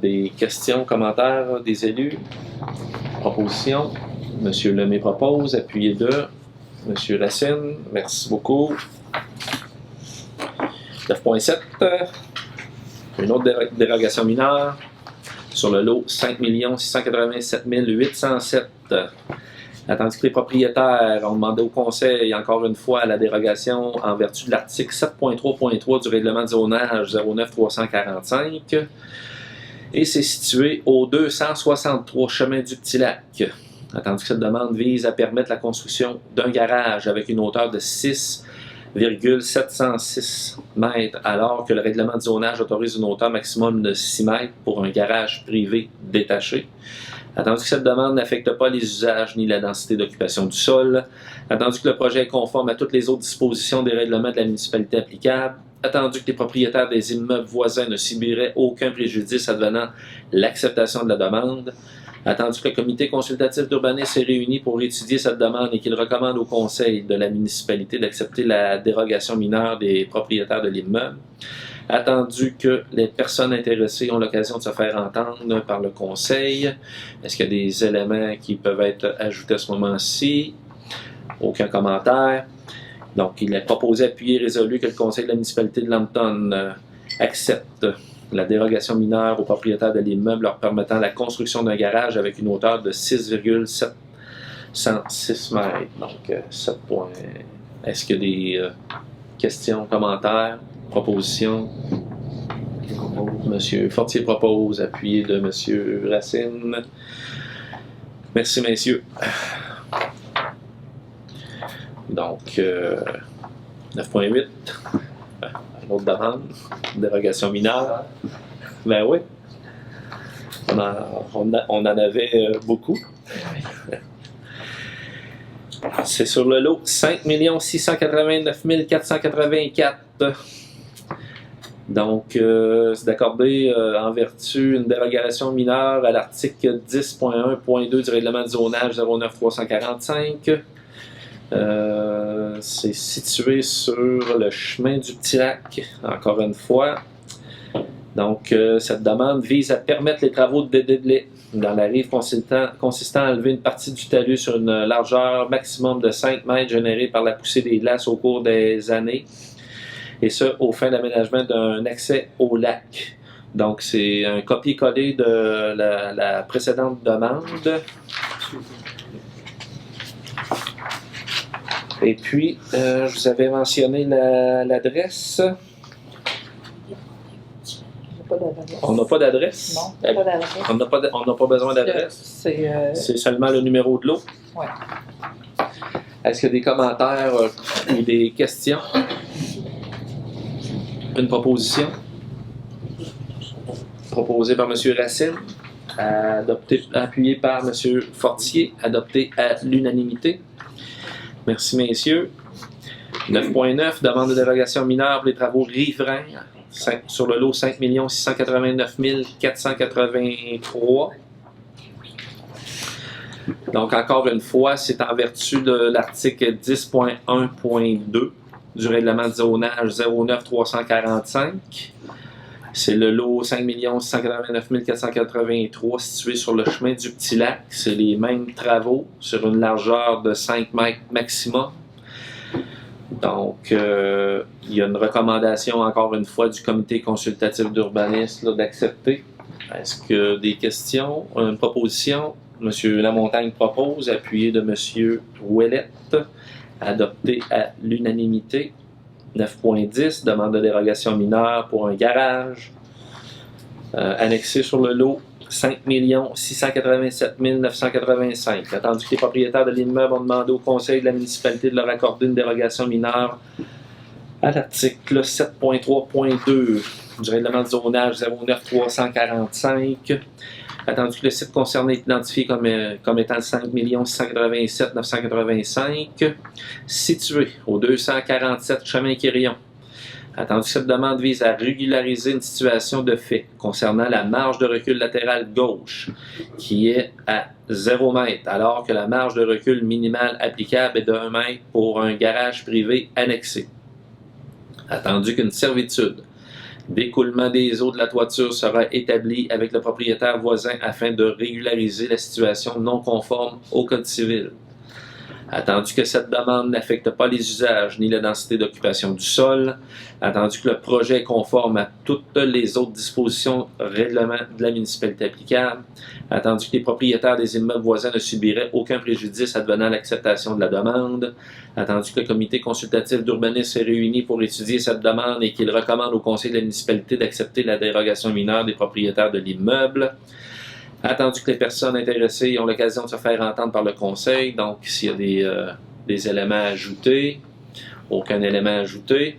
Des questions, commentaires des élus? Propositions? Monsieur Lemay propose, appuyé de Monsieur Racine. Merci beaucoup. 9.7. Une autre dérogation mineure sur le lot 5 687 807. Attendu que les propriétaires ont demandé au conseil, encore une fois, la dérogation en vertu de l'article 7.3.3 du règlement de zonage 09345. Et c'est situé au 263 chemin du Petit Lac. Attendu que cette demande vise à permettre la construction d'un garage avec une hauteur de 6,706 mètres, alors que le règlement de zonage autorise une hauteur maximum de 6 mètres pour un garage privé détaché. Attendu que cette demande n'affecte pas les usages ni la densité d'occupation du sol. Attendu que le projet est conforme à toutes les autres dispositions des règlements de la municipalité applicables. Attendu que les propriétaires des immeubles voisins ne subiraient aucun préjudice advenant l'acceptation de la demande. Attendu que le comité consultatif d'urbanisme est réuni pour étudier cette demande et qu'il recommande au conseil de la municipalité d'accepter la dérogation mineure des propriétaires de l'immeuble. Attendu que les personnes intéressées ont l'occasion de se faire entendre par le conseil. Est-ce qu'il y a des éléments qui peuvent être ajoutés à ce moment-ci? Aucun commentaire. Donc, il est proposé, appuyé et résolu que le conseil de la municipalité de Lambton accepte la dérogation mineure aux propriétaires de l'immeuble leur permettant la construction d'un garage avec une hauteur de 6,706 mètres. Donc, 7 points. Est-ce qu'il y a des questions, commentaires, propositions? Monsieur Fortier propose, appuyé de Monsieur Racine. Merci, messieurs. Donc, 9.8. Une autre demande, dérogation mineure. Ben oui. On en avait beaucoup. C'est sur le lot 5 689 484. Donc, c'est d'accorder en vertu une dérogation mineure à l'article 10.1.2 du règlement de zonage 09345. C'est situé sur le chemin du Petit Lac, encore une fois. Donc, cette demande vise à permettre les travaux de dédélai dans la rive consistant à enlever une partie du talus sur une largeur maximum de 5 mètres générée par la poussée des glaces au cours des années, et ce, aux fins d'aménagement d'un accès au lac. Donc, c'est un copier-coller de la précédente demande. Et puis, je vous avais mentionné l'adresse. On n'a pas d'adresse? Non, pas d'adresse. On n'a pas besoin d'adresse? C'est seulement le numéro de lot? Oui. Est-ce qu'il y a des commentaires ou des questions? Une proposition? Proposée par M. Racine, appuyée par M. Fortier, adoptée à l'unanimité. Merci, messieurs. 9.9, demande de dérogation mineure pour les travaux riverains sur le lot 5 689 483. Donc, encore une fois, c'est en vertu de l'article 10.1.2 du règlement de zonage 09345. C'est le lot 5 689 483 situé sur le chemin du Petit Lac. C'est les mêmes travaux sur une largeur de 5 mètres maximum. Donc, il y a une recommandation, encore une fois, du comité consultatif d'urbanisme d'accepter. Est-ce que des questions? Une proposition? M. Lamontagne propose, appuyé de M. Ouellette, adopté à l'unanimité. 9.10, demande de dérogation mineure pour un garage, annexé sur le lot 5 687 985. Attendu que les propriétaires de l'immeuble ont demandé au conseil de la municipalité de leur accorder une dérogation mineure à l'article 7.3.2 du règlement de zonage 09345. Attendu que le site concerné est identifié comme étant 5 687 985, situé au 247 chemin Quirion. Attendu que cette demande vise à régulariser une situation de fait concernant la marge de recul latérale gauche, qui est à 0 m, alors que la marge de recul minimale applicable est de 1 m pour un garage privé annexé. Attendu qu'une servitude d'écoulement des eaux de la toiture sera établi avec le propriétaire voisin afin de régulariser la situation non conforme au Code civil. Attendu que cette demande n'affecte pas les usages ni la densité d'occupation du sol. Attendu que le projet est conforme à toutes les autres dispositions règlement de la municipalité applicable. Attendu que les propriétaires des immeubles voisins ne subiraient aucun préjudice advenant l'acceptation de la demande. Attendu que le comité consultatif d'urbanisme est réuni pour étudier cette demande et qu'il recommande au conseil de la municipalité d'accepter la dérogation mineure des propriétaires de l'immeuble. Attendu que les personnes intéressées ont l'occasion de se faire entendre par le conseil, donc s'il y a des éléments ajoutés, aucun élément ajouté.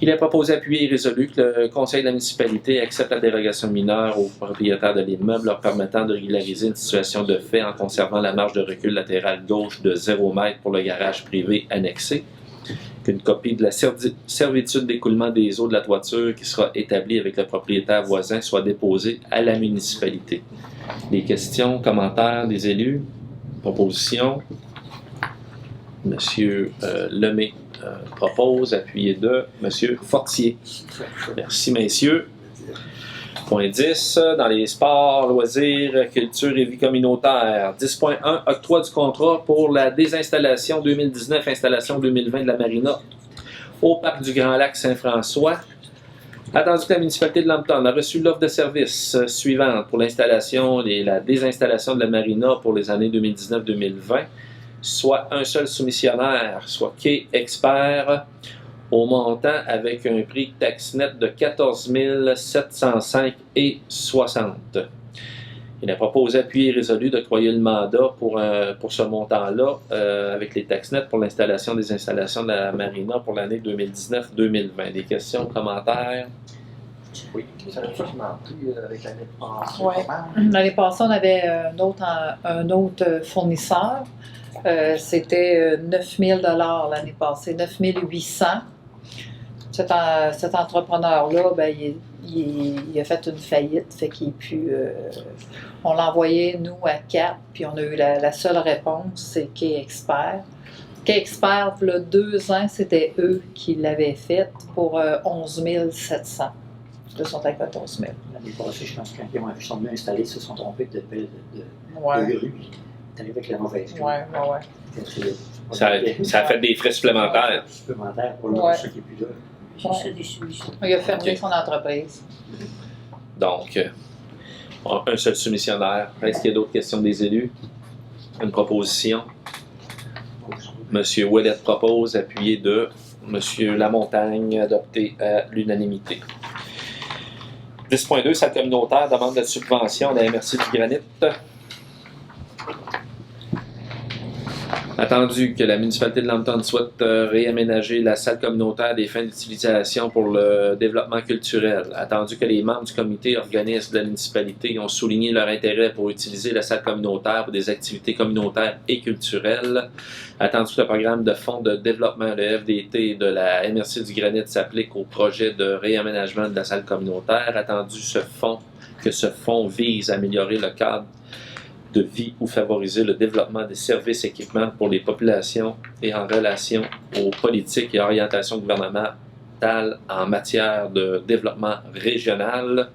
Il est proposé, appuyé et résolu que le conseil de la municipalité accepte la dérogation mineure aux propriétaires de l'immeuble leur permettant de régulariser une situation de fait en conservant la marge de recul latérale gauche de 0 m pour le garage privé annexé. Que qu'une copie de la servitude d'écoulement des eaux de la toiture qui sera établie avec le propriétaire voisin soit déposée à la municipalité. Des questions, commentaires des élus, propositions. Monsieur Lemay propose, appuyé de Monsieur Fortier. Merci, messieurs. Point 10, dans les sports, loisirs, culture et vie communautaire. 10.1, octroi du contrat pour la désinstallation 2019, installation 2020 de la marina au parc du Grand Lac Saint-François. Attendu que la municipalité de Lambton a reçu l'offre de service suivante pour l'installation et la désinstallation de la marina pour les années 2019-2020, soit un seul soumissionnaire, soit Quai Expert, au montant avec un prix taxe net de 14 705,60 $. Il a proposé, appuyé et résolu d'octroyer le mandat pour ce montant-là avec les taxes nettes pour l'installation des installations de la marina pour l'année 2019-2020. Des questions, commentaires? Oui, ça a sûrement pris avec l'année passée. Ouais. L'année passée, on avait un autre fournisseur. C'était 9 000 $ l'année passée, 9 800 $. Cet entrepreneur-là, ben, il a fait une faillite, fait qu'il on l'a envoyé, nous, à 4, puis on a eu la seule réponse, c'est Quai Expert. Quai Expert, il y a 2 ans, c'était eux qui l'avaient fait pour 11 700 $. Ils sont à 14 000 $. L'année passée, je pense que quand ils sont venus installer, ils se sont trompés de grue. Ils arrivé avec la mauvaise grue. Ouais. Ça a fait des frais supplémentaires. Supplémentaires pour ceux qui n'est plus là. J'ai ça des solutions. Il a fermé son entreprise. Donc, un seul soumissionnaire. Est-ce qu'il y a d'autres questions des élus? Une proposition? Monsieur Ouellet propose, appuyé de Monsieur Lamontagne, adopté à l'unanimité. 10.2, salle communautaire, demande de subvention à la MRC du Granit. Attendu que la municipalité de Lambton souhaite réaménager la salle communautaire des fins d'utilisation pour le développement culturel. Attendu que les membres du comité organisme de la municipalité ont souligné leur intérêt pour utiliser la salle communautaire pour des activités communautaires et culturelles. Attendu que le programme de fonds de développement, le FDT, de la MRC du Granit s'applique au projet de réaménagement de la salle communautaire. Attendu que ce fonds vise à améliorer le cadre de vie ou favoriser le développement des services et équipements pour les populations et en relation aux politiques et orientations gouvernementales en matière de développement régional.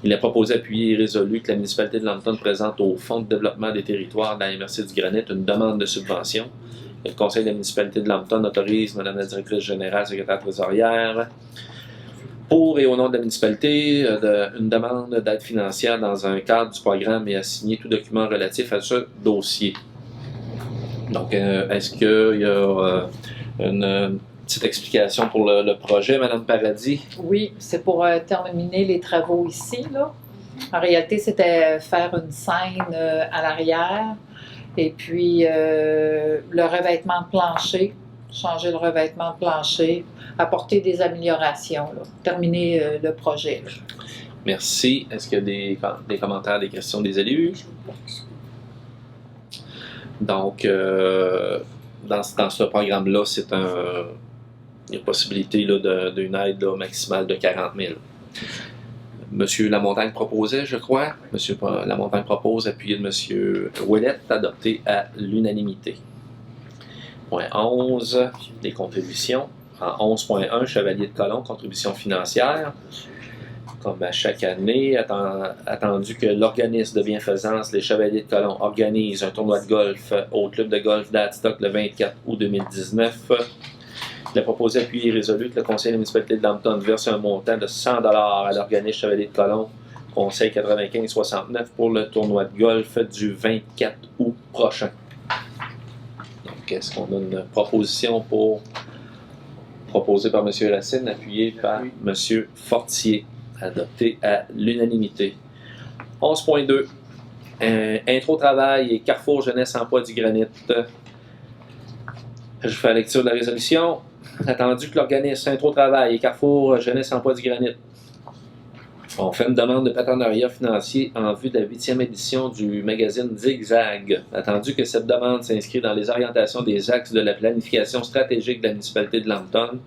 Il est proposé, appuyé et résolu que la municipalité de Lambton présente au Fonds de développement des territoires de la MRC du Granit une demande de subvention. Le conseil de la municipalité de Lambton autorise Mme la directrice générale, secrétaire trésorière, pour et au nom de la municipalité, une demande d'aide financière dans un cadre du programme et à signer tout document relatif à ce dossier. Donc, est-ce qu'il y a une petite explication pour le projet, Mme Paradis? Oui, c'est pour terminer les travaux ici, là. En réalité, c'était faire une scène à l'arrière et puis le revêtement de plancher, changer le revêtement de plancher, apporter des améliorations, là, terminer le projet. Là. Merci. Est-ce qu'il y a des commentaires, des questions des élus? Donc, dans ce programme-là, il y a possibilité d'une aide maximale de 40 000. Monsieur Lamontagne proposait, je crois. Monsieur Lamontagne propose, appuyé de Monsieur Ouellet, adopté à l'unanimité. Point 11, les contributions. En 11.1, Chevalier de Colomb, contribution financière. Comme à chaque année, attendu que l'organisme de bienfaisance, les Chevaliers de Colomb, organise un tournoi de golf au club de golf d'Adstock le 24 août 2019. Il a proposé, appuyé et résolu que le conseil de la municipalité de Lambton verse un montant de 100 $ à l'organisme Chevalier de Colomb, conseil 95-69, pour le tournoi de golf du 24 août prochain. Donc, est-ce qu'on a une proposition proposée par M. Racine, appuyée par M. Fortier, adoptée à l'unanimité. 11.2. Intro travail et Carrefour Jeunesse Emploi du Granit. Je fais la lecture de la résolution. Attendu que l'organisme Intro travail et Carrefour Jeunesse Emploi du Granit On fait une demande de partenariat financier en vue de la 8e édition du magazine Zigzag. Attendu que cette demande s'inscrit dans les orientations des axes de la planification stratégique de la municipalité de Lambton,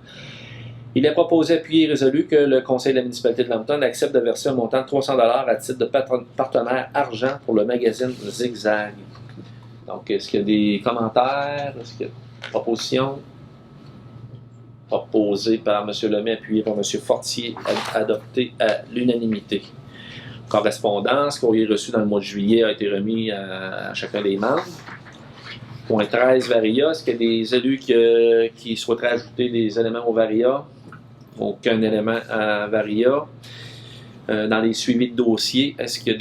il est proposé, appuyé et résolu que le conseil de la municipalité de Lambton accepte de verser un montant de 300 $ à titre de partenaire argent pour le magazine Zigzag. Donc, est-ce qu'il y a des commentaires? Est-ce qu'il y a des propositions? Proposé par M. Lemay, appuyé par M. Fortier, adopté à l'unanimité. Correspondance, courrier reçu dans le mois de juillet a été remis à chacun des membres. Point 13, Varia. Est-ce qu'il y a des élus qui souhaiteraient ajouter des éléments au Varia? Aucun élément à Varia. Dans les suivis de dossiers, est-ce qu'il y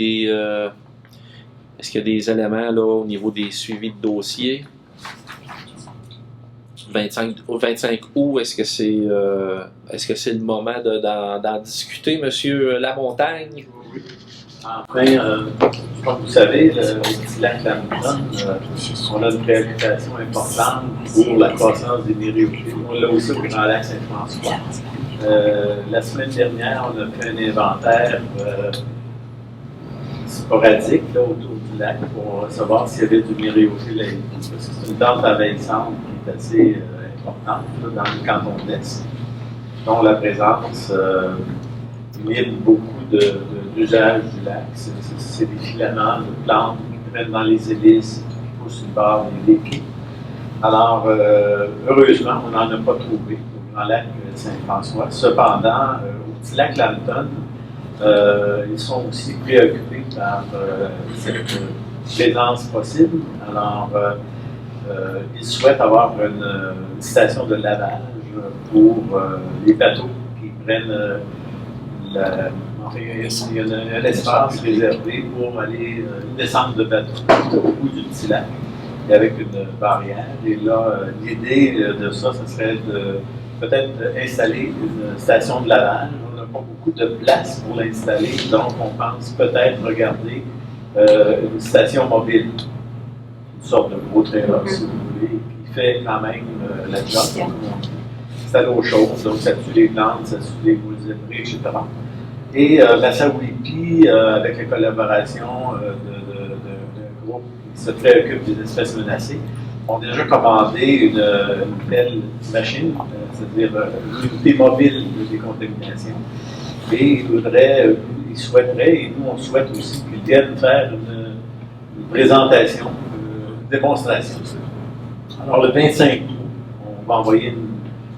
a des éléments là, au niveau des suivis de dossiers? 25 août, est-ce que c'est le moment d'en discuter, M. Lamontagne? Enfin, comme vous savez, le petit lac Lambton, on a une préoccupation importante pour la croissance des myriophiles. On l'a aussi au Grand Lac Saint-François. La semaine dernière, on a fait un inventaire sporadique là, autour du lac pour savoir s'il y avait du myriophylle à éviter. Parce que c'est une dent envahissante qui est assez importante là, dans le canton de l'Est, dont la présence mine beaucoup d'usages du lac. C'est des filaments de plantes qui prennent dans les hélices, qui poussent sur le bord des quais. Alors, heureusement, on n'en a pas trouvé au Grand Lac Saint-François. Cependant, au petit lac Lambton, ils sont aussi préoccupés par cette présence possible. Alors, ils souhaitent avoir une station de lavage pour les bateaux qui prennent il y a un espace réservé pour aller descendre de bateau au bout du petit lac et avec une barrière. Et là, l'idée de ça, ce serait de peut-être installer une station de lavage. On n'a pas beaucoup de place pour l'installer, donc on pense peut-être regarder une station mobile, une sorte de gros trailer, si vous voulez, qui fait quand même la job. C'est à l'eau chaude, donc ça tue les plantes, ça tue les moules zébrés, etc. Et la Saouipi, avec la collaboration de groupes qui se préoccupent des espèces menacées, ont déjà commandé une belle machine, c'est-à-dire une unité mobile de décontamination. Et ils souhaiteraient, et nous on souhaite aussi, qu'ils viennent faire une présentation, une démonstration. Alors le 25 août, on va envoyer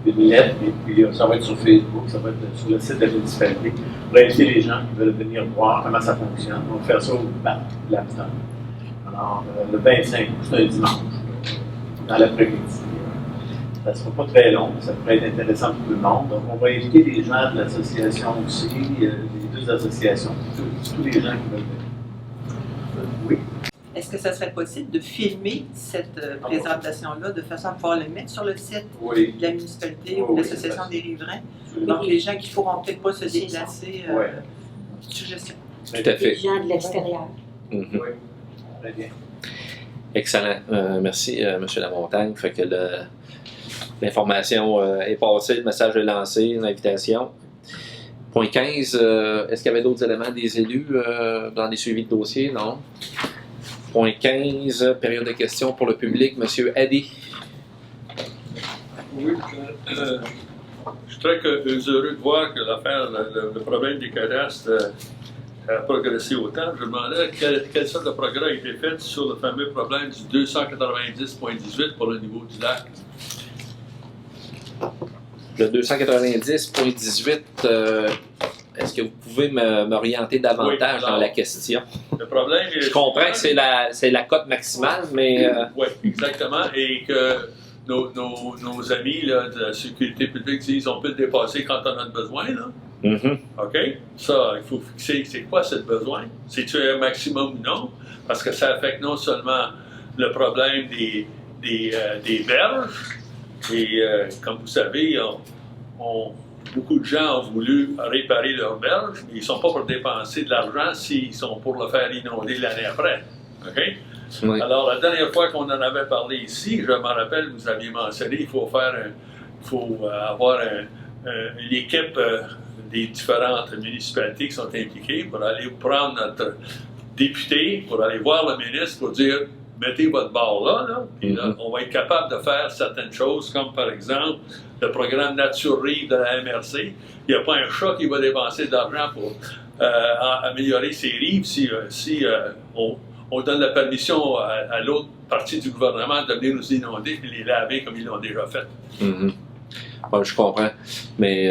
une lettre, et puis ça va être sur Facebook, ça va être sur le site de la municipalité, pour inviter les gens qui veulent venir voir comment ça fonctionne. On va faire ça au bac de l'Abston. Alors, le 25 août, c'est un dimanche, dans l'après-midi. Ça ne sera pas très long, ça pourrait être intéressant pour tout le monde. Donc, on va inviter les gens de l'association aussi, les deux associations, tous les gens qui veulent venir. Oui. Est-ce que ça serait possible de filmer cette présentation-là de façon à pouvoir le mettre sur le site de la municipalité ou de l'association des riverains? Donc, les gens qui ne pourront peut-être pas se déplacer, suggestion. Tout à fait. Les gens de l'extérieur. Oui, très bien. Excellent. Merci, M. Lamontagne. Fait que l'information est passée, le message est lancé, l'invitation. Point 15, est-ce qu'il y avait d'autres éléments des élus dans les suivis de dossier? Non. Point 15, période de questions pour le public. Monsieur Eddy. Oui, je suis très heureux de voir que l'affaire, le problème des cadastres a progressé autant. Je me demandais quelle sorte de progrès a été fait sur le fameux problème du 290.18 pour le niveau du lac. Le 290.18, est-ce que vous pouvez m'orienter davantage dans la question? Le problème est... Je comprends que c'est la cote maximale, mais... Oui, exactement. Et que nos amis là, de la sécurité publique disent qu'on peut le dépasser quand on en a besoin. Là. Mm-hmm. OK? Ça, il faut fixer c'est quoi ce besoin? C'est-tu un maximum ou non? Parce que ça affecte non seulement le problème des berges, et comme vous savez, beaucoup de gens ont voulu réparer leurs berges, mais ils ne sont pas pour dépenser de l'argent s'ils sont pour le faire inonder l'année après. OK? Oui. Alors, la dernière fois qu'on en avait parlé ici, je me rappelle, vous aviez mentionné, il faut avoir une équipe des différentes municipalités qui sont impliquées pour aller prendre notre député, pour aller voir le ministre pour dire mettez votre barre là, puis là, on va être capable de faire certaines choses, comme par exemple le programme Nature Rive de la MRC. Il n'y a pas un chat qui va dépenser de l'argent pour améliorer ses rives si on donne la permission à l'autre partie du gouvernement de venir nous inonder et les laver comme ils l'ont déjà fait. Ouais, je comprends. Mais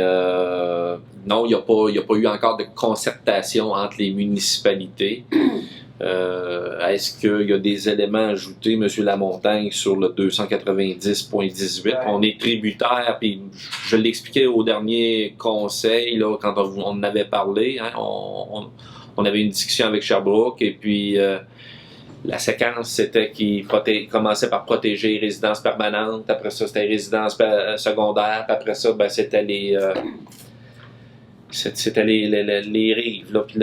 non, il n'y a pas eu encore de concertation entre les municipalités. Est-ce qu'il y a des éléments ajoutés, M. Lamontagne, sur le 290.18? On est tributaire, puis je l'expliquais au dernier conseil, là, quand on en avait parlé. Hein, on avait une discussion avec Sherbrooke, et puis la séquence, c'était qu'il commençait par protéger les résidences permanentes. Après ça, c'était les résidences secondaires. Puis après ça, ben, c'était les rives, là, puis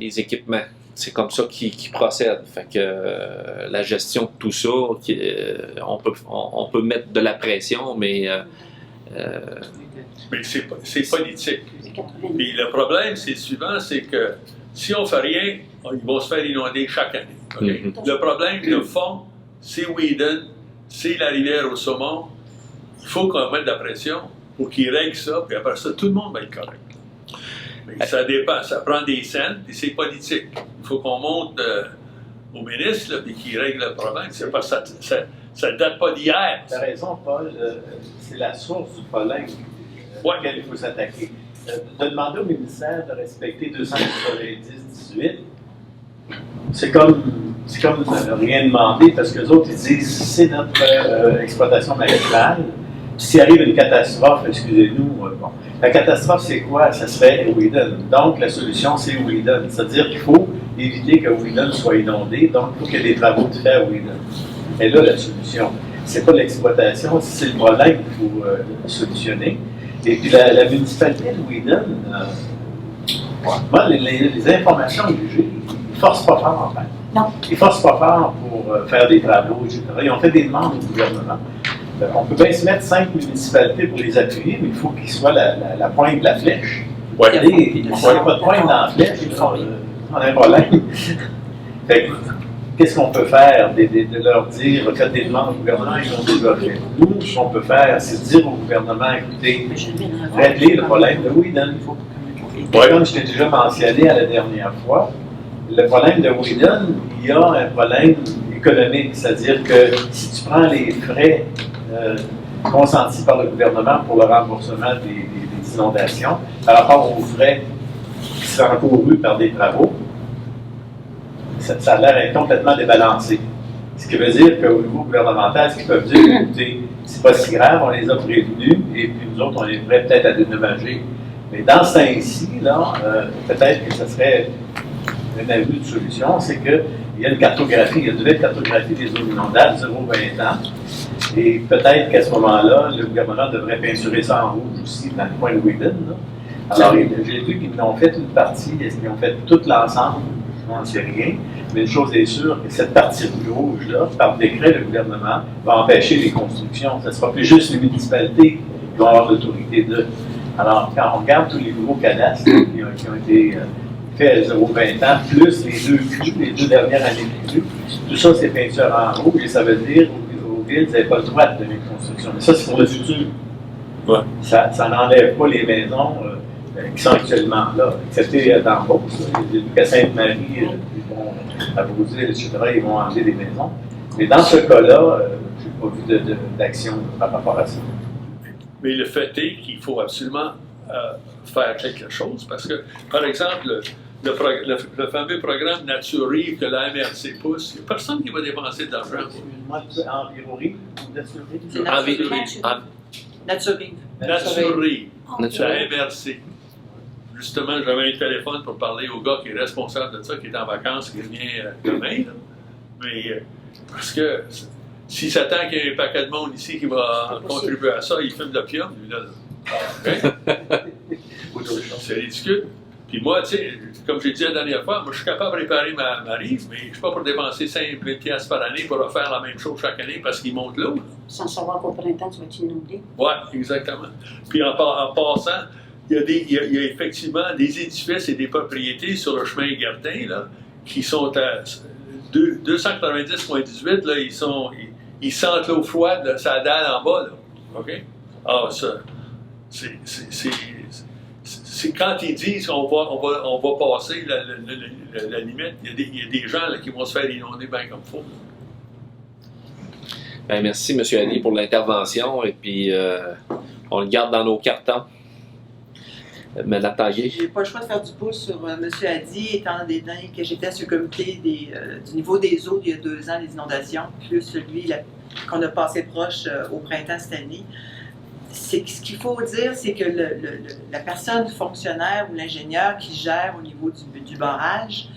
les équipements. C'est comme ça qu'ils procèdent. Fait que la gestion de tout ça, on peut mettre de la pression, mais c'est politique. Puis le problème, c'est le suivant, c'est que si on ne fait rien, ils vont se faire inonder chaque année. Okay? Le problème de fond, c'est Whedon, c'est la rivière au saumon. Il faut qu'on mette de la pression pour qu'ils règlent ça, puis après ça, tout le monde va être correct. Mais ça dépend, ça prend des scènes, et c'est politique. Il faut qu'on monte au ministre, puis qu'il règle le problème. C'est pas, ça ne date pas d'hier. Tu as raison, Paul. C'est la source du problème auquel il faut s'attaquer. De demander au ministère de respecter 290-18, c'est comme rien demander, parce que les autres, ils disent c'est notre exploitation maritime. S'il arrive une catastrophe, excusez-nous, bon. La catastrophe, c'est quoi? Ça se fait à Whedon. Donc, la solution, c'est Whedon. C'est-à-dire qu'il faut éviter que Whedon soit inondé, donc il faut qu'il y ait des travaux de fait à Whedon. Et là, la solution, c'est pas l'exploitation, c'est le problème qu'il faut solutionner. Et puis, la municipalité de Whedon, moi, les informations que j'ai, ils ne forcent pas fort, en fait. Non. Ils ne forcent pas fort pour faire des travaux, etc. Ils ont fait des demandes au gouvernement. On peut bien se mettre 5 municipalités pour les appuyer, mais il faut qu'ils soient la pointe de la flèche. Ouais. Il n'y a pas de pointe dans la flèche, on a un problème. Qu'est-ce qu'on peut faire? De leur dire, faites des demandes au gouvernement, ils ont déjà fait. Nous, ce qu'on peut faire, c'est de dire au gouvernement, écoutez, réglez le problème de Whedon. Comme je t'ai déjà mentionné à la dernière fois, le problème de Whedon, il y a un problème économique, c'est-à-dire que si tu prends les frais consentis par le gouvernement pour le remboursement des inondations par rapport aux frais qui sont encourus par des travaux, ça a l'air complètement débalancé. Ce qui veut dire qu'au niveau gouvernemental, ce qu'ils peuvent dire, écoutez, c'est pas si grave, on les a prévenus, et puis nous autres, on est prêts peut-être à dédommager. Mais dans ce temps-ci, là, peut-être que ce serait une avenue de solution, c'est qu'il y a une cartographie, il y a une nouvelle cartographie des zones inondables, 0-20 ans. Et peut-être qu'à ce moment-là, le gouvernement devrait peinturer ça en rouge aussi dans le coin de Whedon. Alors, j'ai vu qu'ils ont fait une partie, est-ce qu'ils ont fait tout l'ensemble? Je n'en sais rien. Mais une chose est sûre, que cette partie rouge-là, par décret, le gouvernement va empêcher les constructions. Ce ne sera plus juste les municipalités qui vont avoir l'autorité de. Alors, quand on regarde tous les nouveaux cadastres qui ont été faits à 0-20 ans, plus les deux dernières années de crues, tout ça, c'est peinture en rouge, et ça veut dire aux villes, vous n'avez pas le droit de donner de construction. Mais ça, c'est pour le futur. Ouais. Ça n'enlève pas les maisons qui sont actuellement là, excepté dans Beauce. J'ai vu qu'à Sainte-Marie, à Beauzile, etc., ils vont enlever des maisons. Mais dans ce cas-là, je n'ai pas vu d'action par rapport à ça. Mais le fait est qu'il faut absolument faire quelque chose parce que, par exemple, le fameux programme Nature Rive que la MRC pousse, il n'y a personne qui va dépenser de l'argent. Environ Rive ou Nature Rive? Nature Rive. Nature Rive, la MRC. Justement, j'avais un téléphone pour parler au gars qui est responsable de ça, qui est en vacances, qui revient demain. Là. Mais parce que s'il s'attend qu'il y ait un paquet de monde ici qui va contribuer à ça, il fume de l'opium, lui, là. Okay? C'est ridicule. Puis moi, tu sais, comme j'ai dit la dernière fois, moi, je suis capable de réparer ma rive, mais je ne suis pas pour dépenser 5 000 $ par année pour refaire la même chose chaque année parce qu'il monte l'eau. Sans savoir qu'au printemps, tu vas t'inonder. Oui, exactement. Puis en passant, il y a effectivement des édifices et des propriétés sur le chemin Guertin, là, qui sont à 290,18, là, ils sentent l'eau froide, là, ça dalle en bas, là. OK? Alors, ça, c'est quand ils disent qu'on va passer la limite, il y a des gens là, qui vont se faire inonder bien comme il faut. Ben, merci, M. Ali, pour l'intervention. Et puis, on le garde dans nos cartons. Mme Tanguay. Je n'ai pas le choix de faire du pouce sur M. Hadi, étant donné que j'étais sur le comité du niveau des eaux il y a 2 ans, les inondations, plus celui qu'on a passé proche au printemps cette année. Ce qu'il faut dire, c'est que la personne fonctionnaire ou l'ingénieur qui gère au niveau du barrage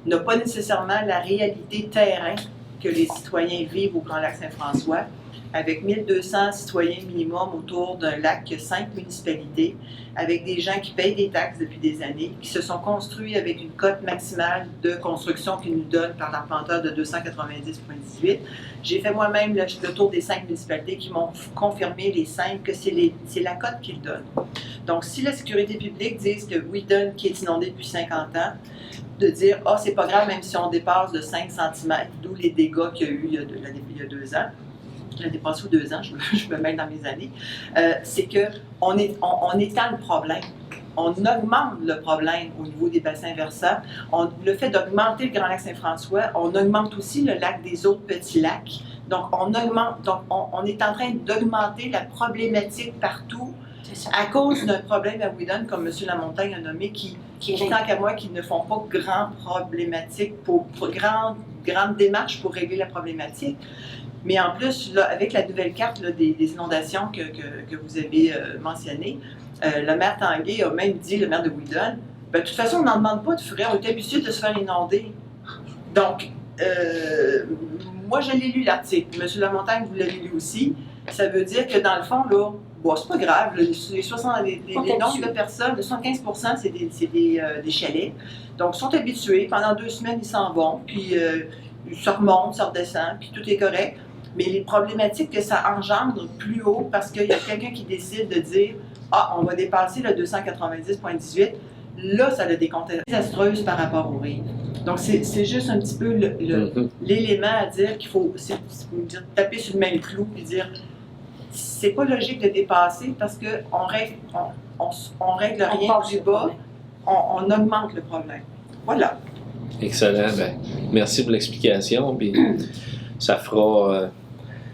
n'a pas nécessairement la réalité terrain que les citoyens vivent au Grand Lac Saint-François, avec 1200 citoyens minimum autour d'un lac qui a 5 municipalités, avec des gens qui payent des taxes depuis des années, qui se sont construits avec une cote maximale de construction qu'ils nous donnent par l'arpenteur de 290,18. J'ai fait moi-même le tour des 5 municipalités qui m'ont confirmé les 5 que c'est la cote qu'ils donnent. Donc, si la sécurité publique dit que Wheaton, qui est inondé depuis 50 ans, de dire « Ah, c'est pas grave, même si on dépasse de 5 cm », d'où les dégâts qu'il y a eu il y a 2 ans. Je l'ai dépassé 2 ans, je me mets dans mes années. C'est qu'on étend le problème. On augmente le problème au niveau des bassins versants. Le fait d'augmenter le Grand Lac Saint-François, on augmente aussi le lac des autres petits lacs. Donc, on est en train d'augmenter la problématique partout à cause d'un problème à Wheaton, comme M. Lamontagne a nommé, qui tant qu'à moi, qui ne font pas grande problématique, grande démarche pour régler la problématique. Mais en plus, là, avec la nouvelle carte là, des inondations que vous avez mentionnées, le maire Tanguay a même dit, le maire de Wheaton, ben, de toute façon, on n'en demande pas de frais, on est habitué de se faire inonder. Donc, moi, je l'ai lu l'article. M. Lamontagne, vous l'avez lu aussi. Ça veut dire que dans le fond, là, bon, c'est pas grave, les nombres de personnes, de 75%, c'est des chalets. Donc, ils sont habitués. Pendant 2 semaines, ils s'en vont, puis ça remonte, ça redescend, puis tout est correct. Mais les problématiques que ça engendre plus haut, parce qu'il y a quelqu'un qui décide de dire « Ah, on va dépasser le 290,18 », là, ça a des conséquences désastreuses par rapport aux rives. Donc, c'est juste un petit peu l'élément à dire qu'il faut taper sur le même clou et dire c'est pas logique de dépasser parce qu'on règle, on règle rien du bas, on augmente le problème. Voilà. Excellent. Ben, merci pour l'explication. Puis ça sera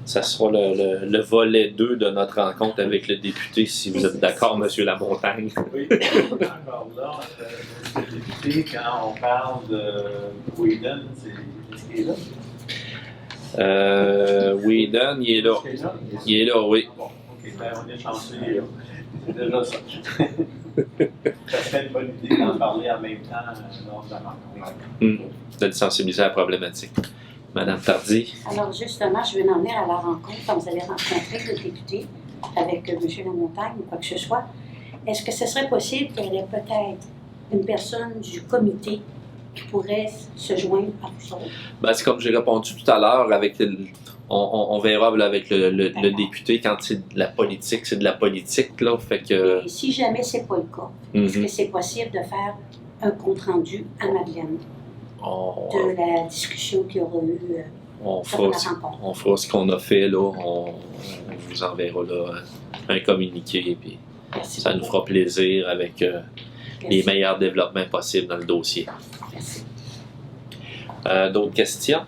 le volet 2 de notre rencontre avec le député, si vous êtes d'accord, M. Lamontagne. Oui, encore là, le député, quand on parle de Wheaton, c'est qui est là? Wheaton, il est là. Il est là, oui. Bon, ok, ben on est chanceux. C'est déjà ça. Ça serait une bonne idée d'en parler en même temps lors de la rencontre. De sensibiliser à la problématique. Madame Tardy. Alors, justement, je vais en venir à la rencontre quand vous allez rencontrer le député avec M. Lamontagne ou quoi que ce soit. Est-ce que ce serait possible qu'il y ait peut-être une personne du comité qui pourrait se joindre à vous autres? Ben, c'est comme j'ai répondu tout à l'heure, on verra là, avec le député quand c'est de la politique, c'est de la politique. Là, fait que... Et si jamais c'est pas le cas, est-ce que c'est possible de faire un compte-rendu à Madeleine de la discussion qu'il y aura eu on fera ce qu'on a fait, là. On vous enverra là, un communiqué, puis ça nous fera plaisir avec les meilleurs développements possibles dans le dossier. Merci. D'autres questions?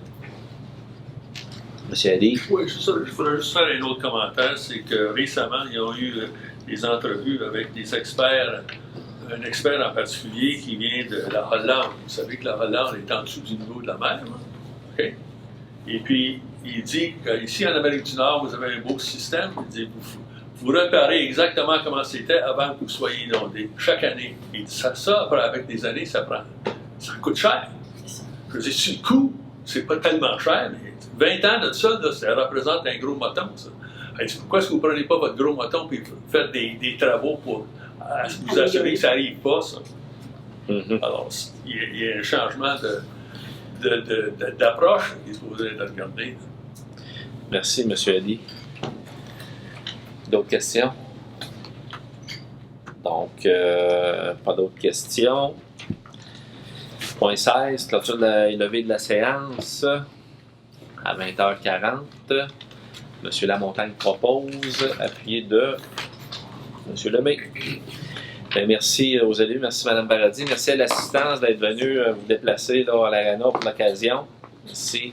Monsieur Ali? Oui, je voudrais juste faire un autre commentaire. C'est que récemment, ils ont eu des entrevues avec des experts, un expert en particulier qui vient de la Hollande. Vous savez que la Hollande est en dessous du niveau de la mer. Hein? Okay? Et puis, il dit qu'ici en Amérique du Nord, vous avez un beau système. Il dit, vous réparez exactement comment c'était avant que vous soyez inondé, chaque année. Il dit ça après, avec des années, ça coûte cher. Je dis, sur le coût, c'est pas tellement cher, mais 20 ans de ça, là, ça représente un gros moton, ça. Il dit, pourquoi est-ce que vous ne prenez pas votre gros moton et faites des travaux pour vous assurer que ça n'arrive pas, ça? Alors, il y a un changement d'approche qui est supposé être regardé. Merci, M. Ali. D'autres questions? Donc, pas d'autres questions. Point 16, clôture et levée de la séance à 20h40. Monsieur Lamontagne propose, appuyé de Monsieur Lemay. Bien, merci aux élus, merci Mme Paradis, merci à l'assistance d'être venue vous déplacer là, à l'Arena pour l'occasion. Merci.